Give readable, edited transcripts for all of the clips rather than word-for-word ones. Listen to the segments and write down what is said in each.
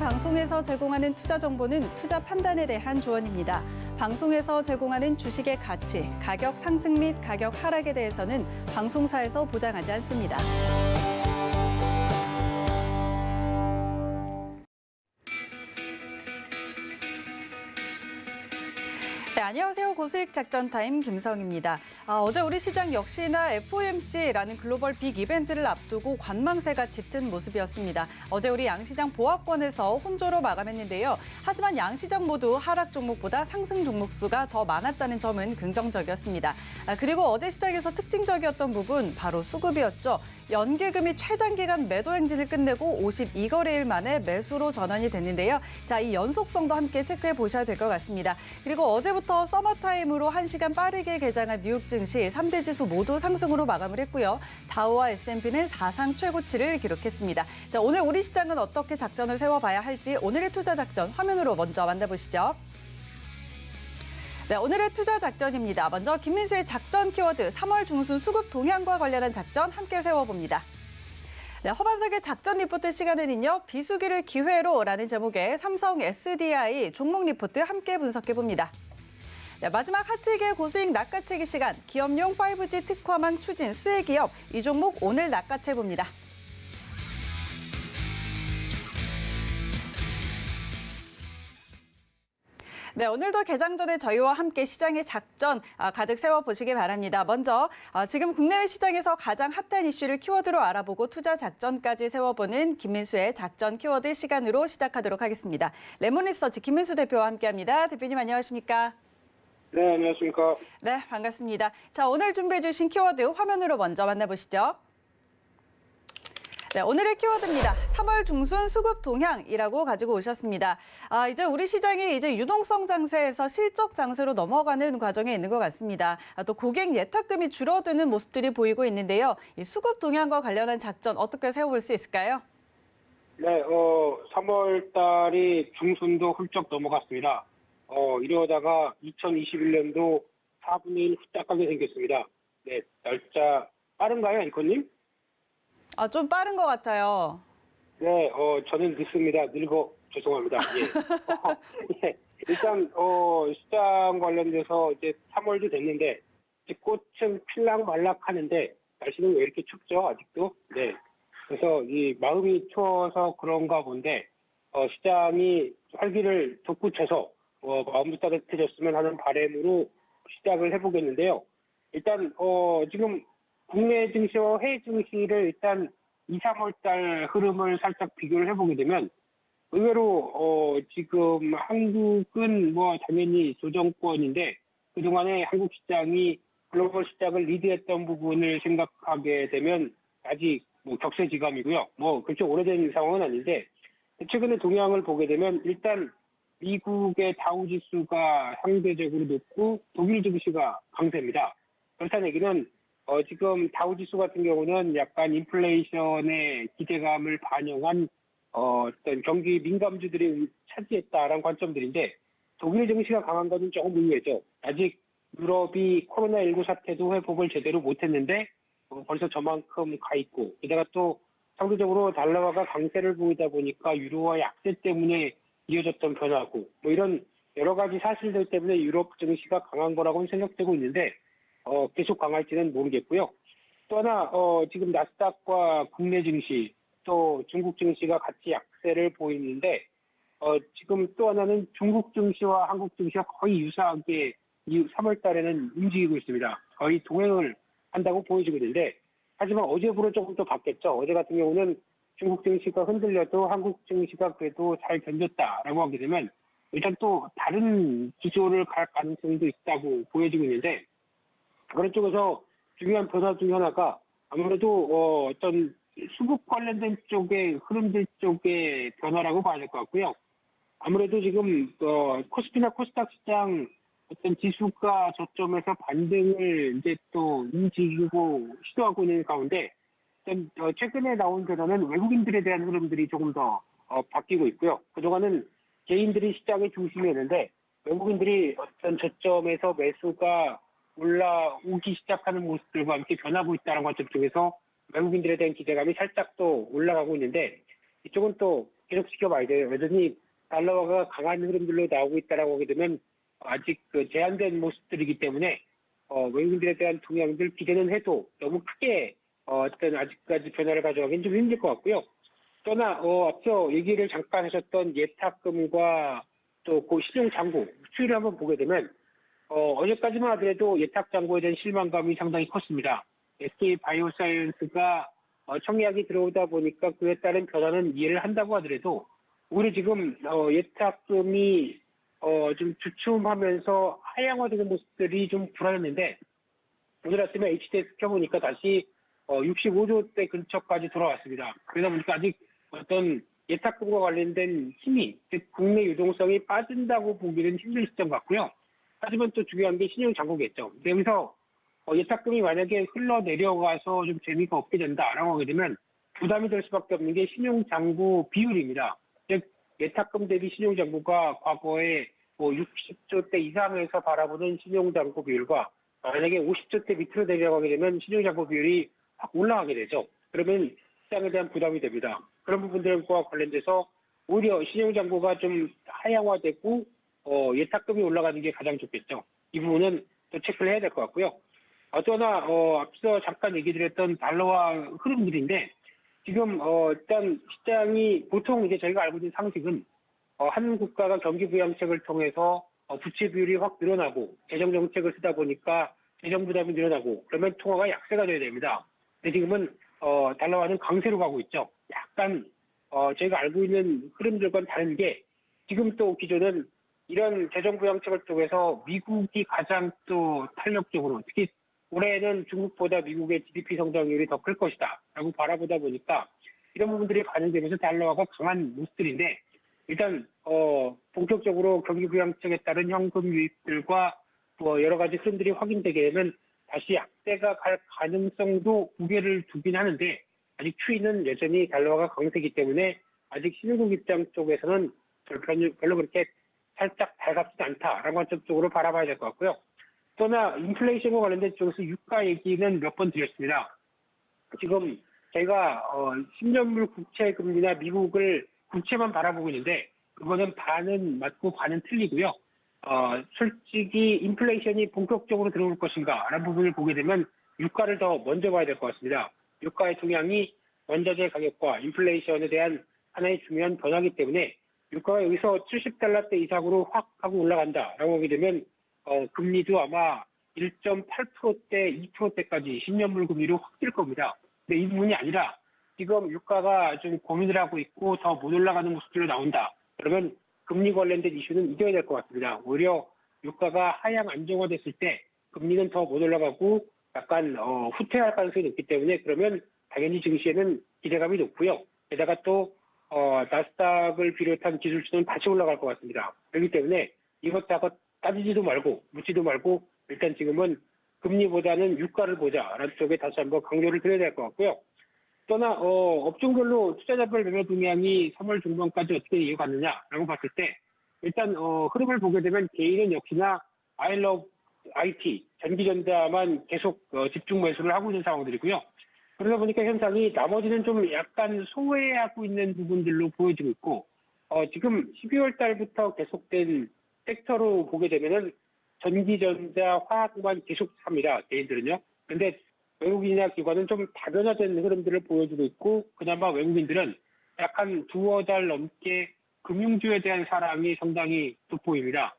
방송에서 제공하는 투자 정보는 투자 판단에 대한 조언입니다. 방송에서 제공하는 주식의 가치, 가격 상승 및 가격 하락에 대해서는 방송사에서 보장하지 않습니다. 네, 안녕하세요. 고수익 작전 타임 김성입니다. 어제 우리 시장 역시나 FOMC라는 글로벌 빅 이벤트를 앞두고 관망세가 짙은 모습이었습니다. 어제 우리 양시장 보합권에서 혼조로 마감했는데요. 하지만 양시장 모두 하락 종목보다 상승 종목 수가 더 많았다는 점은 긍정적이었습니다. 그리고 어제 시장에서 특징적이었던 부분 바로 수급이었죠. 연계금이 최장기간 매도 행진을 끝내고 52거래일 만에 매수로 전환이 됐는데요. 자, 이 연속성도 함께 체크해 보셔야 될 것 같습니다. 그리고 어제부터 서머타임으로 1시간 빠르게 개장한 뉴욕 증시 3대 지수 모두 상승으로 마감을 했고요. 다우와 S&P는 사상 최고치를 기록했습니다. 자, 오늘 우리 시장은 어떻게 작전을 세워봐야 할지 오늘의 투자 작전 화면으로 먼저 만나보시죠. 네, 오늘의 투자 작전입니다. 먼저 김민수의 작전 키워드 3월 중순 수급 동향과 관련한 작전 함께 세워봅니다. 네, 허반석의 작전 리포트 시간에는요. 비수기를 기회로라는 제목의 삼성 SDI 종목 리포트 함께 분석해봅니다. 네, 마지막 하치기의 고수익 낚아채기 시간, 기업용 5G 특화망 추진 수혜 기업, 이 종목 오늘 낚아채봅니다. 네, 오늘도 개장 전에 저희와 함께 시장의 작전 가득 세워보시기 바랍니다. 먼저 지금 국내외 시장에서 가장 핫한 이슈를 키워드로 알아보고 투자 작전까지 세워보는 김민수의 작전 키워드 시간으로 시작하도록 하겠습니다. 레몬리서치 김민수 대표와 함께합니다. 대표님 안녕하십니까? 네, 안녕하십니까? 네, 반갑습니다. 자, 오늘 준비해 주신 키워드 화면으로 먼저 만나보시죠. 네, 오늘의 키워드입니다. 3월 중순 수급 동향이라고 가지고 오셨습니다. 이제 우리 시장이 이제 유동성 장세에서 실적 장세로 넘어가는 과정에 있는 것 같습니다. 또 고객 예탁금이 줄어드는 모습들이 보이고 있는데요. 이 수급 동향과 관련한 작전 어떻게 세워볼 수 있을까요? 네, 3월 달이 중순도 훌쩍 넘어갔습니다. 이러다가 2021년도 4분의 1 후딱 가게 생겼습니다. 네, 날짜 빠른가요, 앵커님? 좀 빠른 것 같아요. 네, 저는 늦습니다. 늙어 죄송합니다. 예. 네, 일단 시장 관련돼서 이제 3월도 됐는데 이제 꽃은 필락말락하는데 날씨는 왜 이렇게 춥죠? 아직도? 네. 그래서 이 마음이 추워서 그런가 본데 시장이 활기를 돋구쳐서 마음도 따뜻해졌으면 하는 바람으로 시작을 해보겠는데요. 일단 지금 국내 증시와 해외 증시를 일단 2, 3월 달 흐름을 살짝 비교를 해보게 되면 의외로 지금 한국은 뭐 당연히 조정권인데 그동안에 한국 시장이 글로벌 시장을 리드했던 부분을 생각하게 되면 아직 뭐 격세지감이고요. 뭐 그렇게 오래된 상황은 아닌데 최근에 동향을 보게 되면 일단 미국의 다우지수가 상대적으로 높고 독일 증시가 강세입니다. 그렇다는 얘기는 지금 다우지수 같은 경우는 약간 인플레이션의 기대감을 반영한 어떤 경기 민감주들이 차지했다라는 관점들인데 독일 증시가 강한 것은 조금 의외죠. 아직 유럽이 코로나19 사태도 회복을 제대로 못했는데 벌써 저만큼 가 있고 게다가 또 상대적으로 달러화가 강세를 보이다 보니까 유로화 약세 때문에 이어졌던 변화고 뭐 이런 여러 가지 사실들 때문에 유럽 증시가 강한 거라고는 생각되고 있는데 계속 강할지는 모르겠고요. 또 하나 지금 나스닥과 국내 증시 또 중국 증시가 같이 약세를 보이는데 지금 또 하나는 중국 증시와 한국 증시가 거의 유사하게 3월 달에는 움직이고 있습니다. 거의 동행을 한다고 보여지고 있는데 하지만 어제부로 조금 더 바뀌었죠. 어제 같은 경우는 중국 증시가 흔들려도 한국 증시가 그래도 잘 견뎠다라고 하게 되면 일단 또 다른 기조를 갈 가능성도 있다고 보여지고 있는데 그런 쪽에서 중요한 변화 중에 하나가 아무래도 어떤 수급 관련된 쪽의 흐름들 쪽의 변화라고 봐야 될 것 같고요. 아무래도 지금 코스피나 코스닥 시장 어떤 지수가 저점에서 반등을 이제 또 움직이고 시도하고 있는 가운데 최근에 나온 변화는 외국인들에 대한 흐름들이 조금 더 바뀌고 있고요. 그동안은 개인들이 시장의 중심이었는데 외국인들이 어떤 저점에서 매수가 올라오기 시작하는 모습들과 함께 변하고 있다는 관점 쪽에서 외국인들에 대한 기대감이 살짝 또 올라가고 있는데 이쪽은 또 계속 지켜봐야 돼요. 여전히 달러화가 강한 흐름들로 나오고 있다라고 하게 되면 아직 그 제한된 모습들이기 때문에 외국인들에 대한 동향들 기대는 해도 너무 크게 어떤 아직까지 변화를 가져가기는 좀 힘들 것 같고요. 또나 앞서 얘기를 잠깐 하셨던 예탁금과 또 그 신용 잔고 추이를 한번 보게 되면 어제까지만 하더라도 예탁 잔고에 대한 실망감이 상당히 컸습니다. SK 바이오사이언스가 청약이 들어오다 보니까 그에 따른 변화는 이해를 한다고 하더라도 오히려 지금 예탁금이 좀 주춤하면서 하향화되는 모습들이 좀 불안했는데 오늘 아침에 HTS 켜보니까 다시 65조대 근처까지 돌아왔습니다. 그러다 보니까 아직 어떤 예탁금과 관련된 힘이, 즉 국내 유동성이 빠진다고 보기는 힘든 시점 같고요. 하지만 또 중요한 게 신용 잔고겠죠. 근데 여기서 예탁금이 만약에 흘러내려가서 좀 재미가 없게 된다라고 하게 되면 부담이 될 수밖에 없는 게 신용 잔고 비율입니다. 즉 예탁금 대비 신용 잔고가 과거에 60조대 이상에서 바라보는 신용 잔고 비율과 만약에 50조대 밑으로 내려가게 되면 신용 잔고 비율이 확 올라가게 되죠. 그러면 시장에 대한 부담이 됩니다. 그런 부분들과 관련돼서 오히려 신용 잔고가 좀 하향화되고 예탁금이 올라가는 게 가장 좋겠죠. 이 부분은 또 체크를 해야 될 것 같고요. 또나 앞서 잠깐 얘기 드렸던 달러화 흐름들인데 지금 일단 시장이 보통 이제 저희가 알고 있는 상식은 한 국가가 경기 부양책을 통해서 부채 비율이 확 늘어나고 재정 정책을 쓰다 보니까 재정 부담이 늘어나고 그러면 통화가 약세가 돼야 됩니다. 근데 지금은 달러화는 강세로 가고 있죠. 약간 저희가 알고 있는 흐름들과는 다른 게 지금 또 기존은 이런 재정 부양책을 통해서 미국이 가장 또 탄력적으로 특히 올해는 중국보다 미국의 GDP 성장률이 더 클 것이다 라고 바라보다 보니까 이런 부분들이 반영되면서 달러화가 강한 모습들인데 일단 본격적으로 경기 부양책에 따른 현금 유입들과 뭐 여러 가지 흐름들이 확인되게 되면 다시 약세가 갈 가능성도 무게를 두긴 하는데 아직 추이는 여전히 달러화가 강세이기 때문에 아직 신흥국 입장 쪽에서는 별로 그렇게 살짝 달갑지 않다라는 관점 쪽으로 바라봐야 될 것 같고요. 또나 인플레이션과 관련된 쪽에서 유가 얘기는 몇 번 드렸습니다. 지금 저희가 10년물 국채 금리나 미국을 국채만 바라보고 있는데 그거는 반은 맞고 반은 틀리고요. 솔직히 인플레이션이 본격적으로 들어올 것인가 라는 부분을 보게 되면 유가를 더 먼저 봐야 될 것 같습니다. 유가의 동향이 원자재 가격과 인플레이션에 대한 하나의 중요한 변화이기 때문에 유가가 여기서 70달러대 이상으로 확 하고 올라간다라고 하게 되면 금리도 아마 1.8%대, 2%대까지 10년물 금리로 확 뛸 겁니다. 근데 이 부분이 아니라 지금 유가가 좀 고민을 하고 있고 더 못 올라가는 모습들로 나온다. 그러면 금리 관련된 이슈는 이겨야 될 것 같습니다. 오히려 유가가 하향 안정화됐을 때 금리는 더 못 올라가고 약간 후퇴할 가능성이 높기 때문에 그러면 당연히 증시에는 기대감이 높고요. 게다가 또 나스닥을 비롯한 기술주는 다시 올라갈 것 같습니다. 그렇기 때문에 이것저것 따지지도 말고 묻지도 말고 일단 지금은 금리보다는 유가를 보자라는 쪽에 다시 한번 강조를 드려야 될 것 같고요. 또나 업종별로 투자자별 매매 동향이 3월 중반까지 어떻게 이어갔느냐라고 봤을 때 일단 흐름을 보게 되면 개인은 역시나 아이러브 IT, 전기전자만 계속 집중 매수를 하고 있는 상황들이고요. 그러다 보니까 현상이 나머지는 좀 약간 소외하고 있는 부분들로 보여지고 있고 지금 12월 달부터 계속된 섹터로 보게 되면은 전기전자, 화학만 계속 삽니다. 개인들은요. 근데 외국인이나 기관은 좀 다변화된 흐름들을 보여주고 있고 그나마 외국인들은 약 한 두어 달 넘게 금융주에 대한 사랑이 상당히 돋보입니다.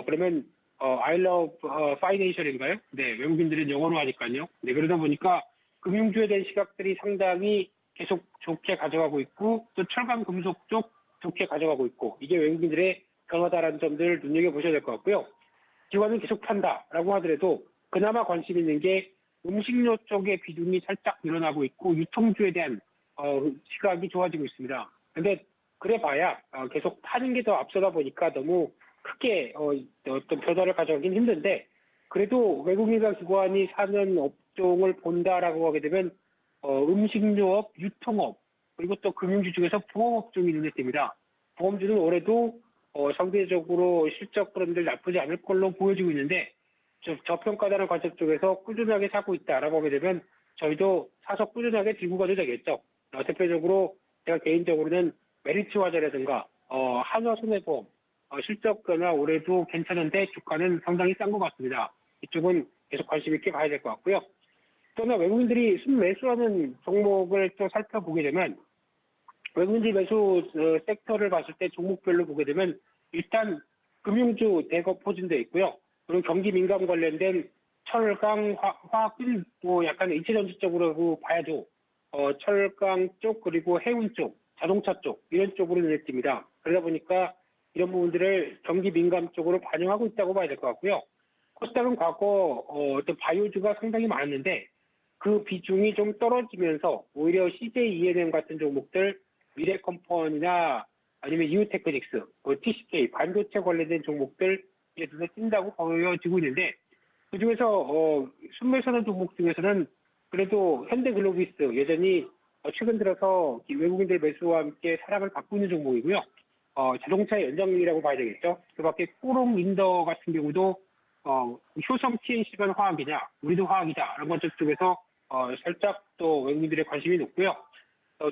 그러면 I love financial인가요? 네, 외국인들은 영어로 하니까요. 네, 그러다 보니까 금융주에 대한 시각들이 상당히 계속 좋게 가져가고 있고 또 철강 금속 쪽 좋게 가져가고 있고 이게 외국인들의 변화다라는 점들을 눈여겨보셔야 될 것 같고요. 기관은 계속 판다라고 하더라도 그나마 관심 있는 게 음식료 쪽의 비중이 살짝 늘어나고 있고 유통주에 대한 시각이 좋아지고 있습니다. 근데 그래봐야 계속 파는 게 더 앞서다 보니까 너무 크게 어떤 변화를 가져가긴 힘든데 그래도 외국인과 기관이 사는 업종을 본다라고 하게 되면 음식료업, 유통업 그리고 또 금융주 중에서 보험업종이 눈에 띕니다. 보험주는 올해도 상대적으로 실적 흐름들 나쁘지 않을 걸로 보여지고 있는데 저평가다는 관점 쪽에서 꾸준하게 사고 있다라고 하게 되면 저희도 사서 꾸준하게 들고 가도 되겠죠. 대표적으로 제가 개인적으로는 메리츠화재라든가 한화손해보험 실적 변화 올해도 괜찮은데 주가는 상당히 싼 것 같습니다. 이쪽은 계속 관심 있게 봐야 될 것 같고요. 또한 외국인들이 순매수하는 종목을 또 살펴보게 되면 외국인들 매수 섹터를 봤을 때 종목별로 보게 되면 일단 금융주 대거 포진되어 있고요. 그리고 경기 민감 관련된 철강, 화학품, 뭐 약간 이체전지 쪽으로 봐야죠. 철강 쪽 그리고 해운 쪽, 자동차 쪽 이런 쪽으로 눈에 띕니다. 그러다 보니까 이런 부분들을 경기 민감 쪽으로 반영하고 있다고 봐야 될 것 같고요. 코스닥은 과거 어떤 바이오주가 상당히 많았는데 그 비중이 좀 떨어지면서 오히려 CJ ENM 같은 종목들, 미래컴퍼니나 아니면 이오테크닉스, TCK, 반도체 관련된 종목들 눈에 띈다고 보여지고 있는데 그중에서 순매수하는 종목 중에서는 그래도 현대글로비스 여전히 최근 들어서 외국인들 매수와 함께 사랑을 받고 있는 종목이고요. 자동차의 연장이라고 봐야 되겠죠. 그 밖에 코롱인더 같은 경우도 효성 TNC가 화학이냐, 우리도 화학이다 이런 것 쪽에서 살짝 또 외국인들의 관심이 높고요.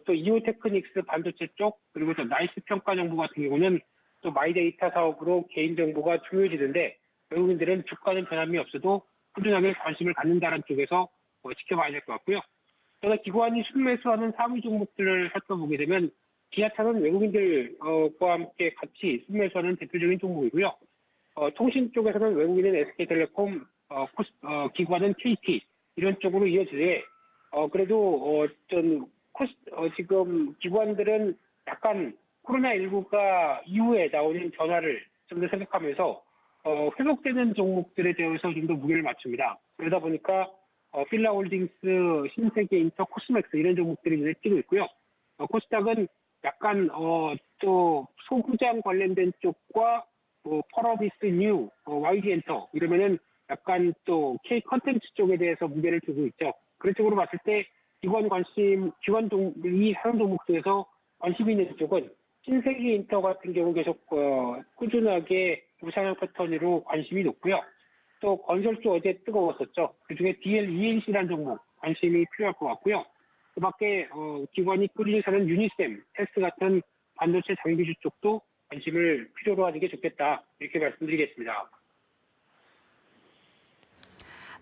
또 이오테크닉스 반도체 쪽 그리고 또 나이스 평가 정보 같은 경우는 또 마이데이터 사업으로 개인 정보가 중요해지는데 외국인들은 주가는 변함이 없어도 꾸준하게 관심을 갖는다는 쪽에서 지켜봐야 될 것 같고요. 또한 기관이 순매수하는 상위 종목들을 살펴보게 되면 기아차는 외국인들과 함께 같이 순매수하는 대표적인 종목이고요. 통신 쪽에서는 외국인은 SK텔레콤, 기관은 KT 이런 쪽으로 이어지되 그래도 지금 기관들은 약간 코로나19가 이후에 나오는 변화를 좀 더 생각하면서 회복되는 종목들에 대해서 좀 더 무게를 맞춥니다. 그러다 보니까 필라홀딩스, 신세계인터, 코스맥스 이런 종목들이 눈에 띄고 있고요. 코스닥은 약간 또 소구장 관련된 쪽과 펄어비스 뉴, YG엔터 이러면은 약간 또 K 컨텐츠 쪽에 대해서 무게를 두고 있죠. 그런 쪽으로 봤을 때 기관 이 상용 종목 중에서 관심 있는 쪽은 신세계인터 같은 경우 계속 꾸준하게 우상향 패턴으로 관심이 높고요. 또 건설주 어제 뜨거웠었죠. 그중에 DLENC라는 종목 관심이 필요할 것 같고요. 그 밖에 기관이 꾸준히 사는 유니셈, 텍스 같은 반도체 장비주 쪽도 관심을 필요로 하는 게 좋겠다. 이렇게 말씀드리겠습니다.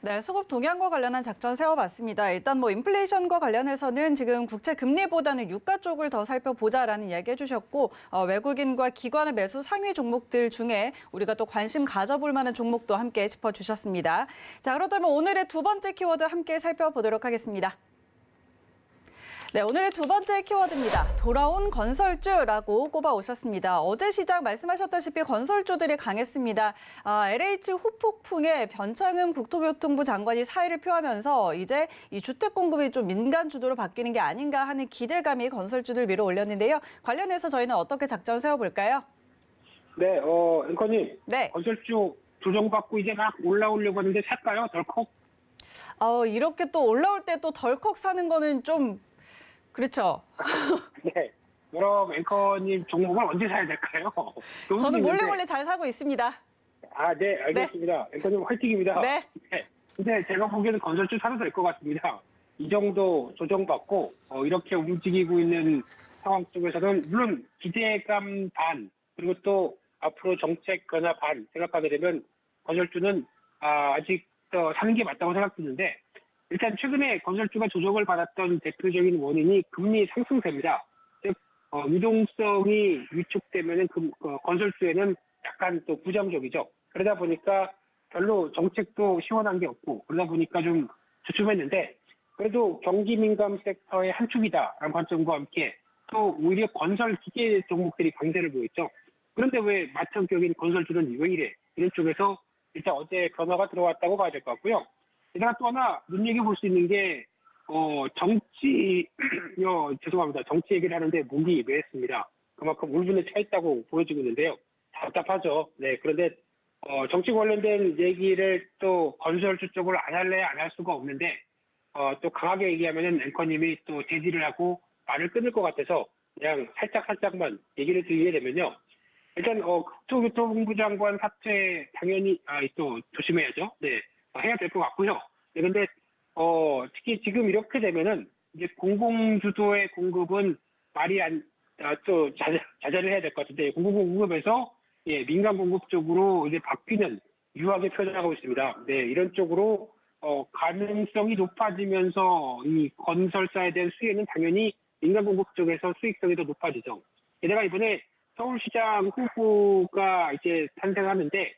네, 수급 동향과 관련한 작전 세워봤습니다. 일단 뭐 인플레이션과 관련해서는 지금 국채 금리보다는 유가 쪽을 더 살펴보자라는 이야기 해주셨고 외국인과 기관의 매수 상위 종목들 중에 우리가 또 관심 가져볼 만한 종목도 함께 짚어주셨습니다. 자, 그렇다면 오늘의 두 번째 키워드 함께 살펴보도록 하겠습니다. 네, 오늘의 두 번째 키워드입니다. 돌아온 건설주라고 꼽아오셨습니다. 어제 시장 말씀하셨다시피 건설주들이 강했습니다. LH 후폭풍에 변창흠 국토교통부 장관이 사의를 표하면서 이제 이 주택 공급이 좀 민간 주도로 바뀌는 게 아닌가 하는 기대감이 건설주들 위로 올렸는데요. 관련해서 저희는 어떻게 작전 세워볼까요? 네, 앵커님. 네. 건설주 조정받고 이제 막 올라오려고 하는데 살까요? 덜컥? 이렇게 또 올라올 때 또 덜컥 사는 거는 좀 그렇죠. 네. 그럼 앵커님 종목을 언제 사야 될까요? 저는 몰래 잘 사고 있습니다. 네, 알겠습니다. 네. 앵커님 화이팅입니다. 네. 네. 근데 제가 보기에는 건설주 사도 될 것 같습니다. 이 정도 조정받고 이렇게 움직이고 있는 상황 쪽에서는 물론 기대감 반 그리고 또 앞으로 정책 변화 반 생각하게 되면 건설주는 아직 더 사는 게 맞다고 생각드는데 일단 최근에 건설주가 조정을 받았던 대표적인 원인이 금리 상승세입니다. 즉 유동성이 위축되면은 건설주에는 약간 또 부정적이죠. 그러다 보니까 별로 정책도 시원한 게 없고 그러다 보니까 좀 주춤했는데 그래도 경기 민감 섹터의 한 축이다라는 관점과 함께 또 오히려 건설 기계 종목들이 강세를 보였죠. 그런데 왜 마찬가지인 건설주는 왜 이래? 이런 쪽에서 일단 어제 변화가 들어왔다고 봐야 될 것 같고요. 게다가 또 하나 눈여겨볼 수 있는 게 죄송합니다. 정치 얘기를 하는데 목이 메했습니다. 그만큼 울분에 차 있다고 보여지고 있는데요. 답답하죠. 네, 그런데 정치 관련된 얘기를 또 건설주 쪽으로 안 할래 안 할 수가 없는데 또 강하게 얘기하면은 앵커님이 또 제지를 하고 말을 끊을 것 같아서 그냥 살짝만 얘기를 드리게 되면요. 일단 국토교통부 장관 사퇴 당연히 또 조심해야죠. 네, 해야 될 것 같고요. 네, 근데 특히 지금 이렇게 되면은 이제 공공주도의 공급은 말이 또 자제를 해야 될 것 같은데 공공공급에서 예, 민간 공급 쪽으로 이제 바뀌는 유학의 표현하고 있습니다. 네, 이런 쪽으로 가능성이 높아지면서 이 건설사에 대한 수혜는 당연히 민간 공급 쪽에서 수익성이 더 높아지죠. 게다가 이번에 서울시장 후보가 이제 탄생하는데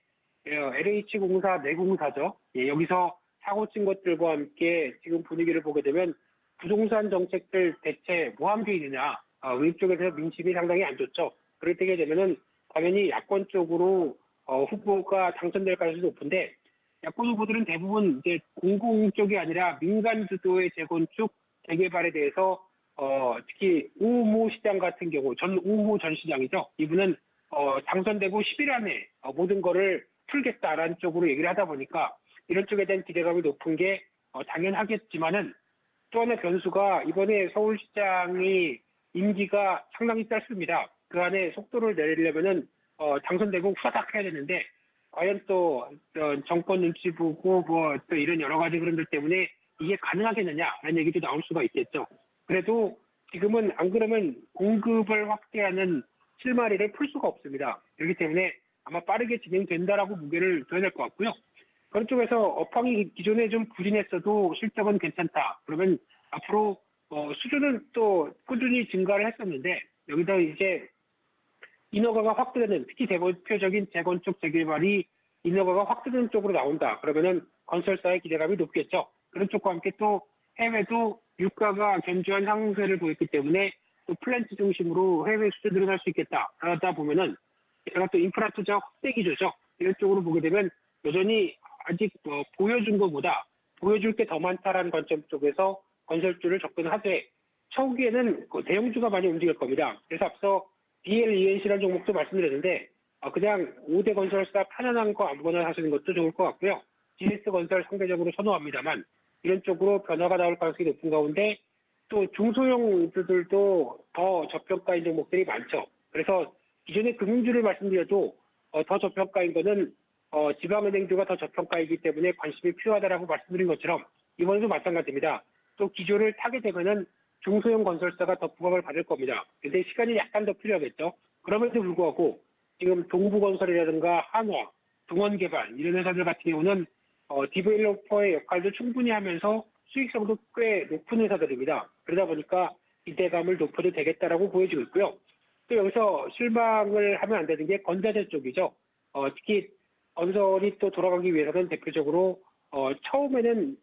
LH공사 내공사죠. 예, 여기서 사고 친 것들과 함께 지금 분위기를 보게 되면 부동산 정책들 대체 뭐 하면 되느냐. 이쪽에서 민심이 상당히 안 좋죠. 그럴 때게 되면은 당연히 야권 쪽으로 후보가 당선될 가능성이 높은데 야권 후보들은 대부분 이제 공공 쪽이 아니라 민간 주도의 재건축, 재개발에 대해서 특히 우모 시장 같은 경우 우모 전 시장이죠. 이분은 당선되고 10일 안에 모든 거를 풀겠다라는 쪽으로 얘기를 하다 보니까 이런 쪽에 대한 기대감이 높은 게 당연하겠지만은 또 하나 변수가 이번에 서울시장이 임기가 상당히 짧습니다. 그 안에 속도를 내려면은 당선되고 후다닥 해야 되는데 과연 또 정권 눈치 보고 뭐 또 이런 여러 가지 그런들 때문에 이게 가능하겠느냐라는 얘기도 나올 수가 있겠죠. 그래도 지금은 안 그러면 공급을 확대하는 실마리를 풀 수가 없습니다. 그렇기 때문에 아마 빠르게 진행된다라고 무게를 둬야 될 것 같고요. 그런 쪽에서 업황이 기존에 좀 부진했어도 실적은 괜찮다. 그러면 앞으로 수주는 또 꾸준히 증가를 했었는데 여기다 이제 인허가가 확대되는 특히 대표적인 재건축 재개발이 인허가가 확대되는 쪽으로 나온다. 그러면은 건설사의 기대감이 높겠죠. 그런 쪽과 함께 또 해외도 유가가 견조한 상승세를 보였기 때문에 또 플랜트 중심으로 해외 수주 늘어날 수 있겠다. 그러다 보면은 제가 또 인프라 투자 확대 기조죠. 이런 쪽으로 보게 되면 여전히 아직 보여준 것보다 보여줄 게 더 많다라는 관점 쪽에서 건설주를 접근하되 초기에는 대형주가 많이 움직일 겁니다. 그래서 앞서 BLENC라는 종목도 말씀드렸는데 그냥 5대 건설사 편안한 거 아무거나 사시는 것도 좋을 것 같고요. GS건설 상대적으로 선호합니다만 이런 쪽으로 변화가 나올 가능성이 높은 가운데 또 중소형주들도 더 저평가인 종목들이 많죠. 그래서 기존의 금융주를 말씀드려도 더 저평가인 거는 지방은행주가 더 저평가이기 때문에 관심이 필요하다라고 말씀드린 것처럼 이번에도 마찬가지입니다. 또 기조를 타게 되면은 중소형 건설사가 더 부각을 받을 겁니다. 근데 시간이 약간 더 필요하겠죠. 그럼에도 불구하고 지금 동부건설이라든가 한화, 동원개발 이런 회사들 같은 경우는 디벨로퍼의 역할도 충분히 하면서 수익성도 꽤 높은 회사들입니다. 그러다 보니까 기대감을 높여도 되겠다라고 보여지고 있고요. 또 여기서 실망을 하면 안 되는 게 건자재 쪽이죠. 특히 건설이 또 돌아가기 위해서는 대표적으로 처음에는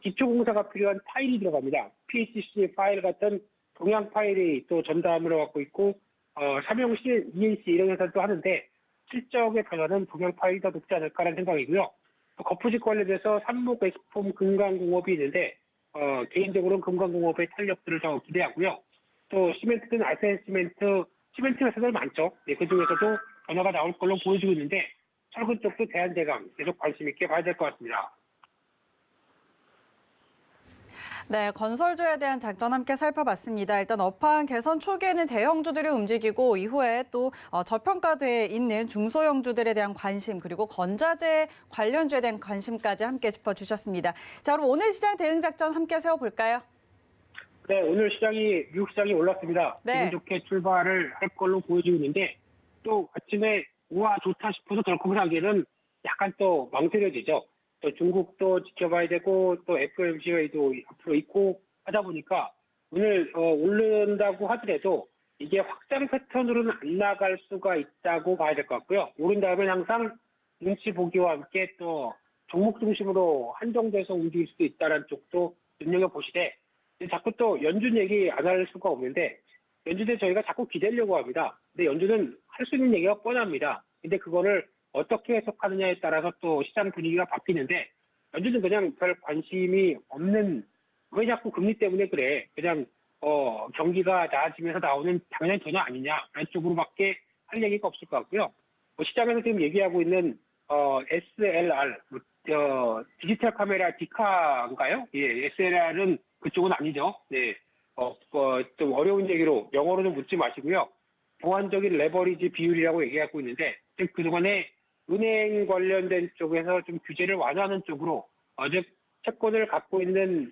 기초공사가 필요한 파일이 들어갑니다. PHC 파일 같은 동양 파일이 또 전담으로 갖고 있고 삼용시, ENC 이런 회사도 하는데 실적의 변화는 동양 파일이 더 높지 않을까라는 생각이고요. 또 거푸집 관련해서 삼목, 엑스폼, 금강공업이 있는데 개인적으로는 금강공업의 탄력들을 더 기대하고요. 또 시멘트는 아세시멘트, 시멘트 회사들 많죠. 네, 그중에서도 변화가 나올 걸로 보여지고 있는데 철근 쪽도 대한대강 계속 관심 있게 봐야 될 것 같습니다. 네, 건설주에 대한 작전 함께 살펴봤습니다. 일단 업황 개선 초기에는 대형주들이 움직이고 이후에 또 저평가돼 있는 중소형주들에 대한 관심 그리고 건자재 관련주에 대한 관심까지 함께 짚어주셨습니다. 자, 그럼 오늘 시장 대응 작전 함께 세워볼까요? 네, 오늘 미국 시장이 올랐습니다. 네. 기분 좋게 출발을 할 걸로 보여지고 있는데 또 아침에 우와 좋다 싶어서 덜컥 하기에는 약간 또 망설여지죠. 또 중국도 지켜봐야 되고 또 FOMC도 앞으로 있고 하다 보니까 오늘 오른다고 하더라도 이게 확장 패턴으로는 안 나갈 수가 있다고 봐야 될 것 같고요. 오른 다음엔 항상 눈치 보기와 함께 또 종목 중심으로 한정돼서 움직일 수도 있다는 쪽도 눈여겨보시되 자꾸 또 연준 얘기 안 할 수가 없는데 연준에 저희가 자꾸 기대려고 합니다. 근데 연준은 할 수 있는 얘기가 뻔합니다. 근데 그거를 어떻게 해석하느냐에 따라서 또 시장 분위기가 바뀌는데 연준은 그냥 별 관심이 없는 왜 자꾸 금리 때문에 그래 그냥 경기가 나아지면서 나오는 당연한 전화 아니냐라는 쪽으로밖에 할 얘기가 없을 것 같고요. 시장에서 지금 얘기하고 있는 SLR 디지털 카메라 디카인가요? 예, SLR은 그쪽은 아니죠. 네, 좀 어려운 얘기로 영어로는 묻지 마시고요. 보완적인 레버리지 비율이라고 얘기하고 있는데 즉 그동안에 은행 관련된 쪽에서 좀 규제를 완화하는 쪽으로 즉 채권을 갖고 있는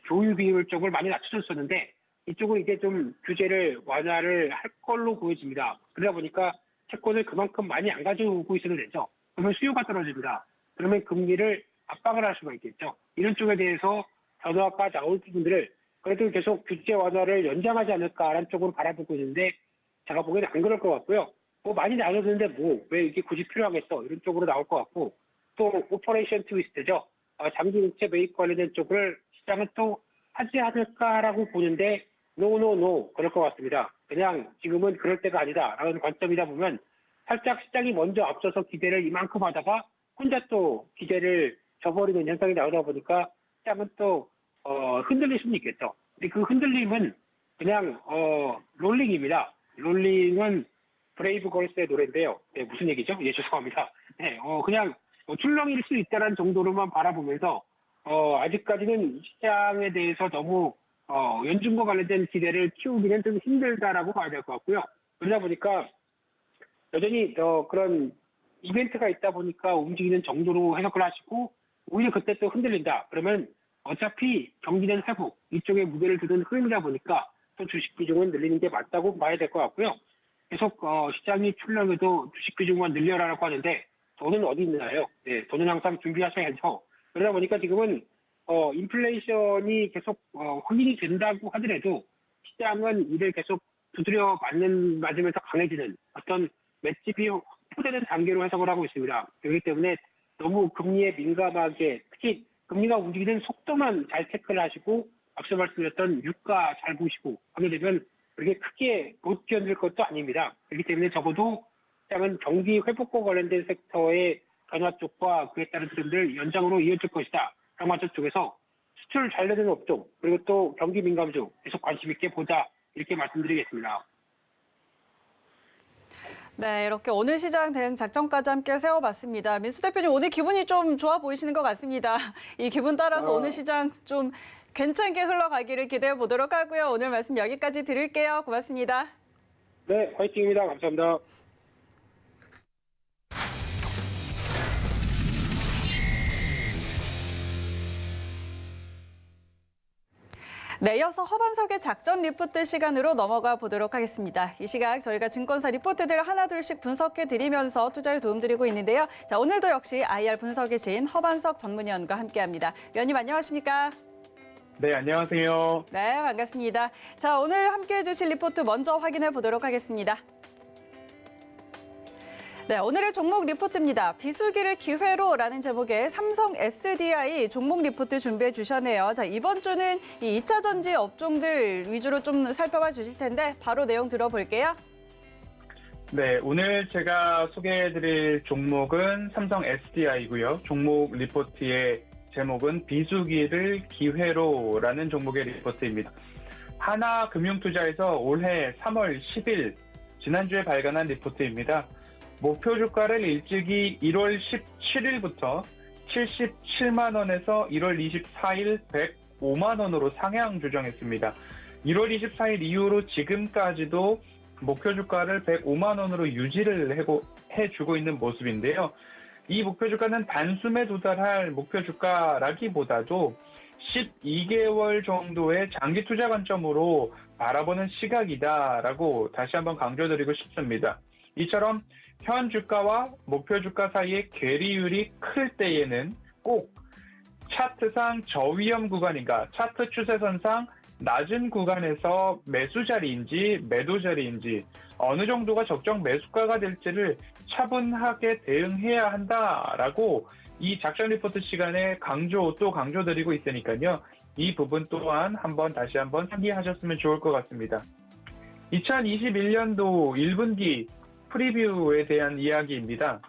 교유 비율 쪽을 많이 낮춰줬었는데 이쪽은 이제 좀 규제를 완화를 할 걸로 보여집니다. 그러다 보니까 채권을 그만큼 많이 안 가지고 있어도 되죠. 그러면 수요가 떨어집니다. 그러면 금리를 압박을 할 수가 있겠죠. 이런 쪽에 대해서 변화가 나올 부분들을 그래도 계속 규제 완화를 연장하지 않을까라는 쪽으로 바라보고 있는데 제가 보기에는 안 그럴 것 같고요. 뭐 많이 나눠주는데 뭐 왜 이게 굳이 필요하겠어 이런 쪽으로 나올 것 같고 또 오퍼레이션 트위스트죠. 장기 국채 매입 관련된 쪽을 시장은 또 하지 않을까라고 보는데 노 그럴 것 같습니다. 그냥 지금은 그럴 때가 아니다라는 관점이다 보면 살짝 시장이 먼저 앞서서 기대를 이만큼 하다가 혼자 또 기대를 저버리는 현상이 나오다 보니까 시장은 또 흔들릴 수는 있겠죠. 근데 그 흔들림은 그냥 롤링입니다. 롤링은 브레이브 걸스의 노래인데요. 네, 무슨 얘기죠? 예, 죄송합니다. 네, 그냥 출렁일 수 있다는 정도로만 바라보면서 아직까지는 시장에 대해서 너무 연준과 관련된 기대를 키우기는 좀 힘들다라고 봐야 될 것 같고요. 그러다 보니까 여전히 그런 이벤트가 있다 보니까 움직이는 정도로 해석을 하시고 오히려 그때 또 흔들린다. 그러면 어차피 경기는 회복 이쪽에 무게를 두는 흐름이다 보니까 또 주식 비중은 늘리는 게 맞다고 봐야 될 것 같고요. 계속 시장이 출렁해도 주식 비중만 늘려라라고 하는데 돈은 어디 있나요? 네, 돈은 항상 준비하셔야죠. 그러다 보니까 지금은 인플레이션이 계속 확인이 된다고 하더라도 시장은 이를 계속 두드려 맞으면서 강해지는 어떤 맷집이 확보되는 단계로 해석을 하고 있습니다. 그렇기 때문에 너무 금리에 민감하게 특히 금리가 움직이는 속도만 잘 체크를 하시고 앞서 말씀드렸던 유가 잘 보시고 하게 되면 그렇게 크게 못 견딜 것도 아닙니다. 그렇기 때문에 적어도 시장은 경기 회복과 관련된 섹터의 변화 쪽과 그에 따른 흐름들 연장으로 이어질 것이다. 장마철 쪽에서 수출 잘 되는 업종 그리고 또 경기 민감주 계속 관심 있게 보자 이렇게 말씀드리겠습니다. 네, 이렇게 오늘 시장 대응 작전까지 함께 세워봤습니다. 민수 대표님 오늘 기분이 좀 좋아 보이시는 것 같습니다. 이 기분 따라서 오늘 시장 좀 괜찮게 흘러가기를 기대해 보도록 하고요. 오늘 말씀 여기까지 드릴게요. 고맙습니다. 네, 화이팅입니다. 감사합니다. 네, 이어서 허반석의 작전 리포트 시간으로 넘어가 보도록 하겠습니다. 이 시각 저희가 증권사 리포트들 하나둘씩 분석해 드리면서 투자에 도움드리고 있는데요. 자, 오늘도 역시 IR 분석이신 허반석 전문위원과 함께합니다. 위원님 안녕하십니까? 네, 안녕하세요. 네, 반갑습니다. 자, 오늘 함께해 주실 리포트 먼저 확인해 보도록 하겠습니다. 네, 오늘의 종목 리포트입니다. 비수기를 기회로라는 제목의 삼성 SDI 종목 리포트 준비해 주셨네요. 자, 이번 주는 이 2차 전지 업종들 위주로 좀 살펴봐 주실 텐데 바로 내용 들어볼게요. 네, 오늘 제가 소개해드릴 종목은 삼성 SDI고요. 종목 리포트의 제목은 비수기를 기회로라는 종목의 리포트입니다. 하나금융투자에서 올해 3월 10일 지난주에 발간한 리포트입니다. 목표 주가를 일찍이 1월 17일부터 77만 원에서 1월 24일 105만 원으로 상향 조정했습니다. 1월 24일 이후로 지금까지도 목표 주가를 105만 원으로 유지를 해주고 있는 모습인데요. 이 목표 주가는 단숨에 도달할 목표 주가라기보다도 12개월 정도의 장기 투자 관점으로 바라보는 시각이다라고 다시 한번 강조드리고 싶습니다. 이처럼 현 주가와 목표 주가 사이의 괴리율이 클 때에는 꼭 차트상 저위험 구간인가 차트 추세선상 낮은 구간에서 매수 자리인지 매도 자리인지 어느 정도가 적정 매수가가 될지를 차분하게 대응해야 한다라고 이 작전 리포트 시간에 강조드리고 있으니까요. 이 부분 또한 다시 한번 상기하셨으면 좋을 것 같습니다. 2021년도 1분기 프리뷰에 대한 이야기입니다.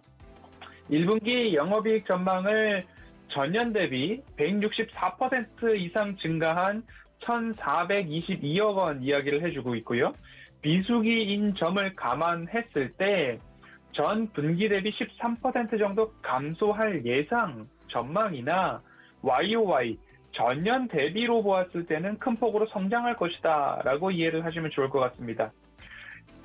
1분기 영업이익 전망을 전년 대비 164% 이상 증가한 1,422억 원 이야기를 해주고 있고요. 비수기인 점을 감안했을 때 전 분기 대비 13% 정도 감소할 예상 전망이나 YOY 전년 대비로 보았을 때는 큰 폭으로 성장할 것이다 라고 이해를 하시면 좋을 것 같습니다.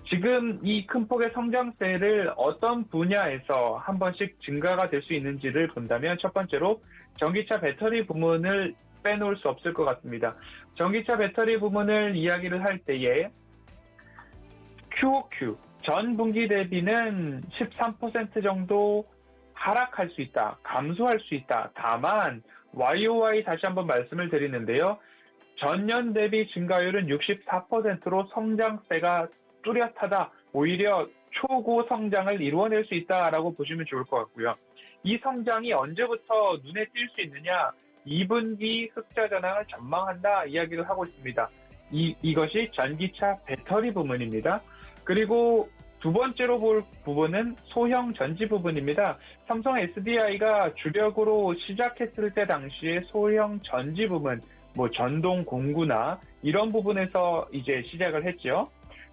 지금 이 큰 폭의 성장세를 어떤 분야에서 한 번씩 증가가 될 수 있는지를 본다면 첫 번째로 전기차 배터리 부문을 빼놓을 수 없을 것 같습니다. 전기차 배터리 부문을 이야기를 할 때에 QOQ 전 분기 대비는 13% 정도 하락할 수 있다, 감소할 수 있다. 다만 YOY 다시 한번 말씀을 드리는데요. 전년 대비 증가율은 64%로 성장세가 뚜렷하다. 오히려 초고 성장을 이루어낼 수 있다라고 보시면 좋을 것 같고요. 이 성장이 언제부터 눈에 띌 수 있느냐? 2분기 흑자 전환을 전망한다 이야기를 하고 있습니다. 이것이 전기차 배터리 부문입니다. 그리고 두 번째로 볼 부분은 소형 전지 부분입니다. 삼성 SDI가 주력으로 시작했을 때 당시에 소형 전지 부분, 전동 공구나 이런 부분에서 이제 시작을 했죠.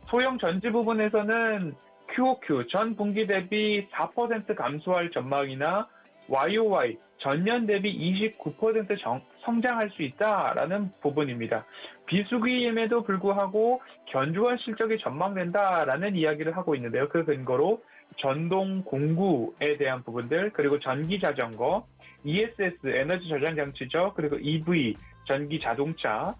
소형 전지 부분에서는 QOQ 전 분기 대비 4% 감소할 전망이나 YOY 전년 대비 29% 성장할 수 있다라는 부분입니다. 비수기임에도 불구하고 견조한 실적이 전망된다라는 이야기를 하고 있는데요. 그 근거로 전동 공구에 대한 부분들, 그리고 전기 자전거, ESS 에너지 저장 장치죠. 그리고 EV 전기 자동차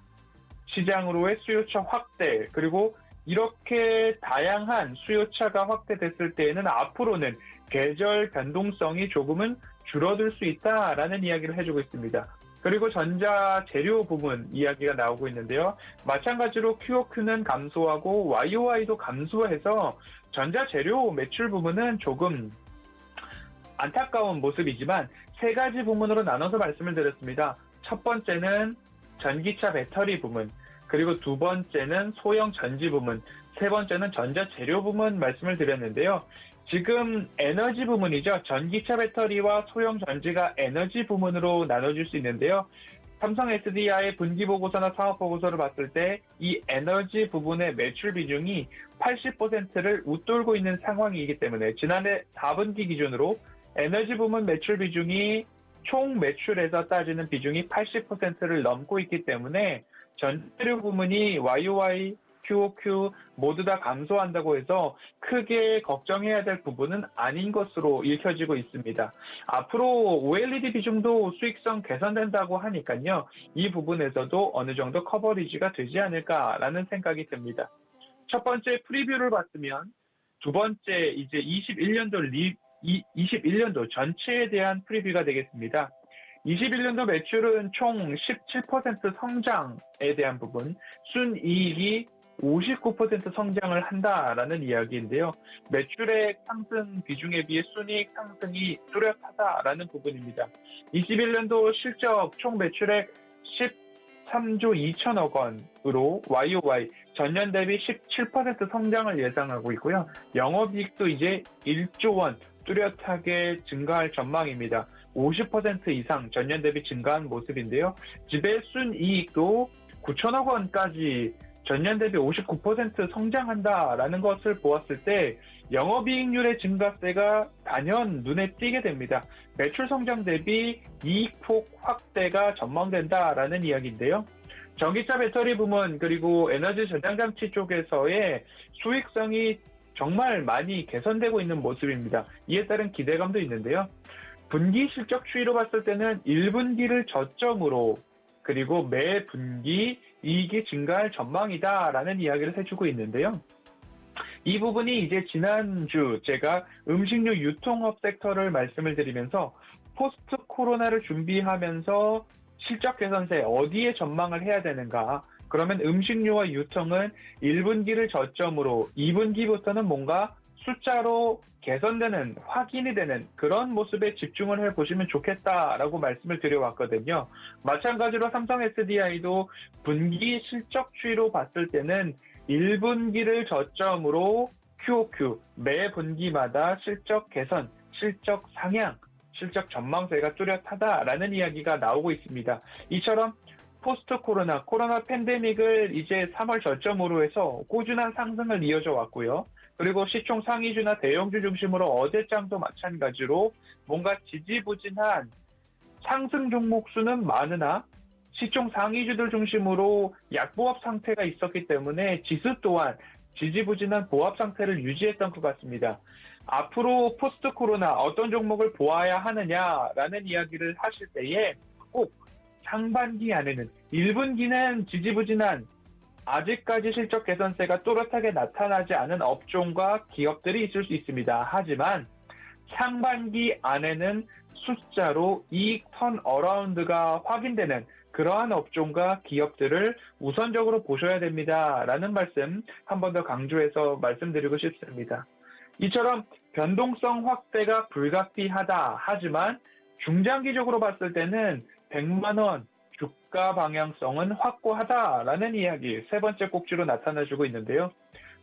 시장으로의 수요처 확대, 그리고 이렇게 다양한 수요차가 확대됐을 때에는 앞으로는 계절 변동성이 조금은 줄어들 수 있다라는 이야기를 해주고 있습니다. 그리고 전자 재료 부분 이야기가 나오고 있는데요. 마찬가지로 QOQ는 감소하고 YOY도 감소해서 전자 재료 매출 부분은 조금 안타까운 모습이지만 세 가지 부문으로 나눠서 말씀을 드렸습니다. 첫 번째는 전기차 배터리 부문, 그리고 두 번째는 소형 전지 부문, 세 번째는 전자 재료 부문 말씀을 드렸는데요. 지금 에너지 부문이죠. 전기차 배터리와 소형 전지가 에너지 부문으로 나눠질 수 있는데요. 삼성 SDI의 분기 보고서나 사업 보고서를 봤을 때 이 에너지 부분의 매출 비중이 80%를 웃돌고 있는 상황이기 때문에 지난해 4분기 기준으로 에너지 부문 매출 비중이 총 매출에서 따지는 비중이 80%를 넘고 있기 때문에 전재료 부문이 YOY, QOQ 모두 다 감소한다고 해서 크게 걱정해야 될 부분은 아닌 것으로 읽혀지고 있습니다. 앞으로 OLED 비중도 수익성 개선된다고 하니까요. 이 부분에서도 어느 정도 커버리지가 되지 않을까라는 생각이 듭니다. 첫 번째 프리뷰를 봤으면 두 번째 이제 21년도 전체에 대한 프리뷰가 되겠습니다. 21년도 매출은 총 17% 성장에 대한 부분, 순이익이 59% 성장을 한다라는 이야기인데요. 매출액 상승 비중에 비해 순이익 상승이 뚜렷하다라는 부분입니다. 21년도 실적 총 매출액 13조 2천억 원으로 YOY 전년 대비 17% 성장을 예상하고 있고요. 영업이익도 이제 1조 원 뚜렷하게 증가할 전망입니다. 50% 이상 전년 대비 증가한 모습인데요. 지배 순이익도 9천억 원까지 전년 대비 59% 성장한다라는 것을 보았을 때 영업이익률의 증가세가 단연 눈에 띄게 됩니다. 매출 성장 대비 이익폭 확대가 전망된다라는 이야기인데요. 전기차 배터리 부문 그리고 에너지 저장장치 쪽에서의 수익성이 정말 많이 개선되고 있는 모습입니다. 이에 따른 기대감도 있는데요. 분기 실적 추이로 봤을 때는 1분기를 저점으로 그리고 매 분기 이익이 증가할 전망이다라는 이야기를 해주고 있는데요. 이 부분이 이제 지난주 제가 음식료 유통업 섹터를 말씀을 드리면서 포스트 코로나를 준비하면서 실적 개선세 어디에 전망을 해야 되는가? 그러면 음식료와 유통은 1분기를 저점으로 2분기부터는 뭔가 숫자로 개선되는, 확인이 되는 그런 모습에 집중을 해보시면 좋겠다라고 말씀을 드려왔거든요. 마찬가지로 삼성 SDI도 분기 실적 추이로 봤을 때는 1분기를 저점으로 QOQ 매 분기마다 실적 개선, 실적 상향, 실적 전망세가 뚜렷하다라는 이야기가 나오고 있습니다. 이처럼 포스트 코로나 팬데믹을 이제 3월 저점으로 해서 꾸준한 상승을 이어져 왔고요. 그리고 시총 상위주나 대형주 중심으로 어제장도 마찬가지로 뭔가 지지부진한 상승 종목 수는 많으나 시총 상위주들 중심으로 약보합 상태가 있었기 때문에 지수 또한 지지부진한 보합 상태를 유지했던 것 같습니다. 앞으로 포스트 코로나 어떤 종목을 보아야 하느냐라는 이야기를 하실 때에 꼭 상반기 안에는 1분기는 지지부진한 아직까지 실적 개선세가 또렷하게 나타나지 않은 업종과 기업들이 있을 수 있습니다. 하지만 상반기 안에는 숫자로 이익 턴어라운드가 확인되는 그러한 업종과 기업들을 우선적으로 보셔야 됩니다라는 말씀 한 번 더 강조해서 말씀드리고 싶습니다. 이처럼 변동성 확대가 불가피하다 하지만 중장기적으로 봤을 때는 100만 원 주가 방향성은 확고하다라는 이야기 세 번째 꼭지로 나타나주고 있는데요.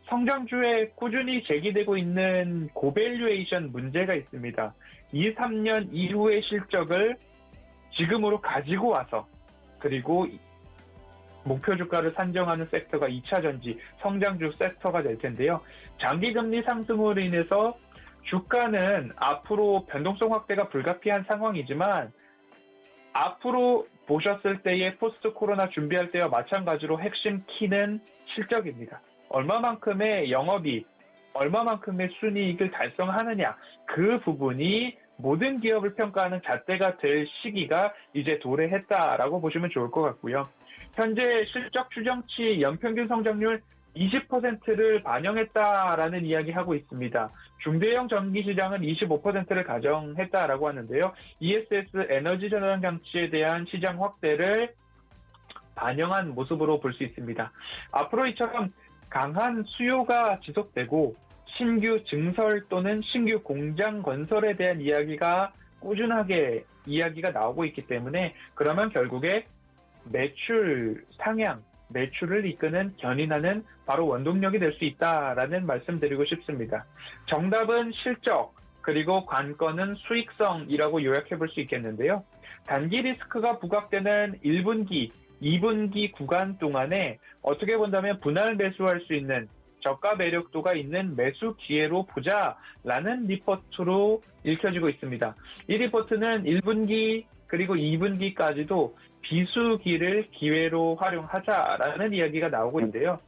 성장주에 꾸준히 제기되고 있는 고밸류에이션 문제가 있습니다. 2, 3년 이후의 실적을 지금으로 가지고 와서 그리고 목표 주가를 산정하는 섹터가 2차 전지, 성장주 섹터가 될 텐데요. 장기금리 상승으로 인해서 주가는 앞으로 변동성 확대가 불가피한 상황이지만 앞으로 보셨을 때의 포스트 코로나 준비할 때와 마찬가지로 핵심 키는 실적입니다. 얼마만큼의 영업이익, 얼마만큼의 순이익을 달성하느냐 그 부분이 모든 기업을 평가하는 잣대가 될 시기가 이제 도래했다라고 보시면 좋을 것 같고요. 현재 실적 추정치 연평균 성장률 20%를 반영했다라는 이야기하고 있습니다. 중대형 전기 시장은 25%를 가정했다라고 하는데요. ESS 에너지 전환 장치에 대한 시장 확대를 반영한 모습으로 볼 수 있습니다. 앞으로 이처럼 강한 수요가 지속되고 신규 증설 또는 신규 공장 건설에 대한 이야기가 꾸준하게 이야기가 나오고 있기 때문에 그러면 결국에 매출 상향, 매출을 이끄는 견인하는 바로 원동력이 될 수 있다라는 말씀드리고 싶습니다. 정답은 실적, 그리고 관건은 수익성이라고 요약해 볼 수 있겠는데요. 단기 리스크가 부각되는 1분기, 2분기 구간 동안에 어떻게 본다면 분할 매수할 수 있는 저가 매력도가 있는 매수 기회로 보자라는 리포트로 읽혀지고 있습니다. 이 리포트는 1분기 그리고 2분기까지도 비수기를 기회로 활용하자라는 이야기가 나오고 있는데요.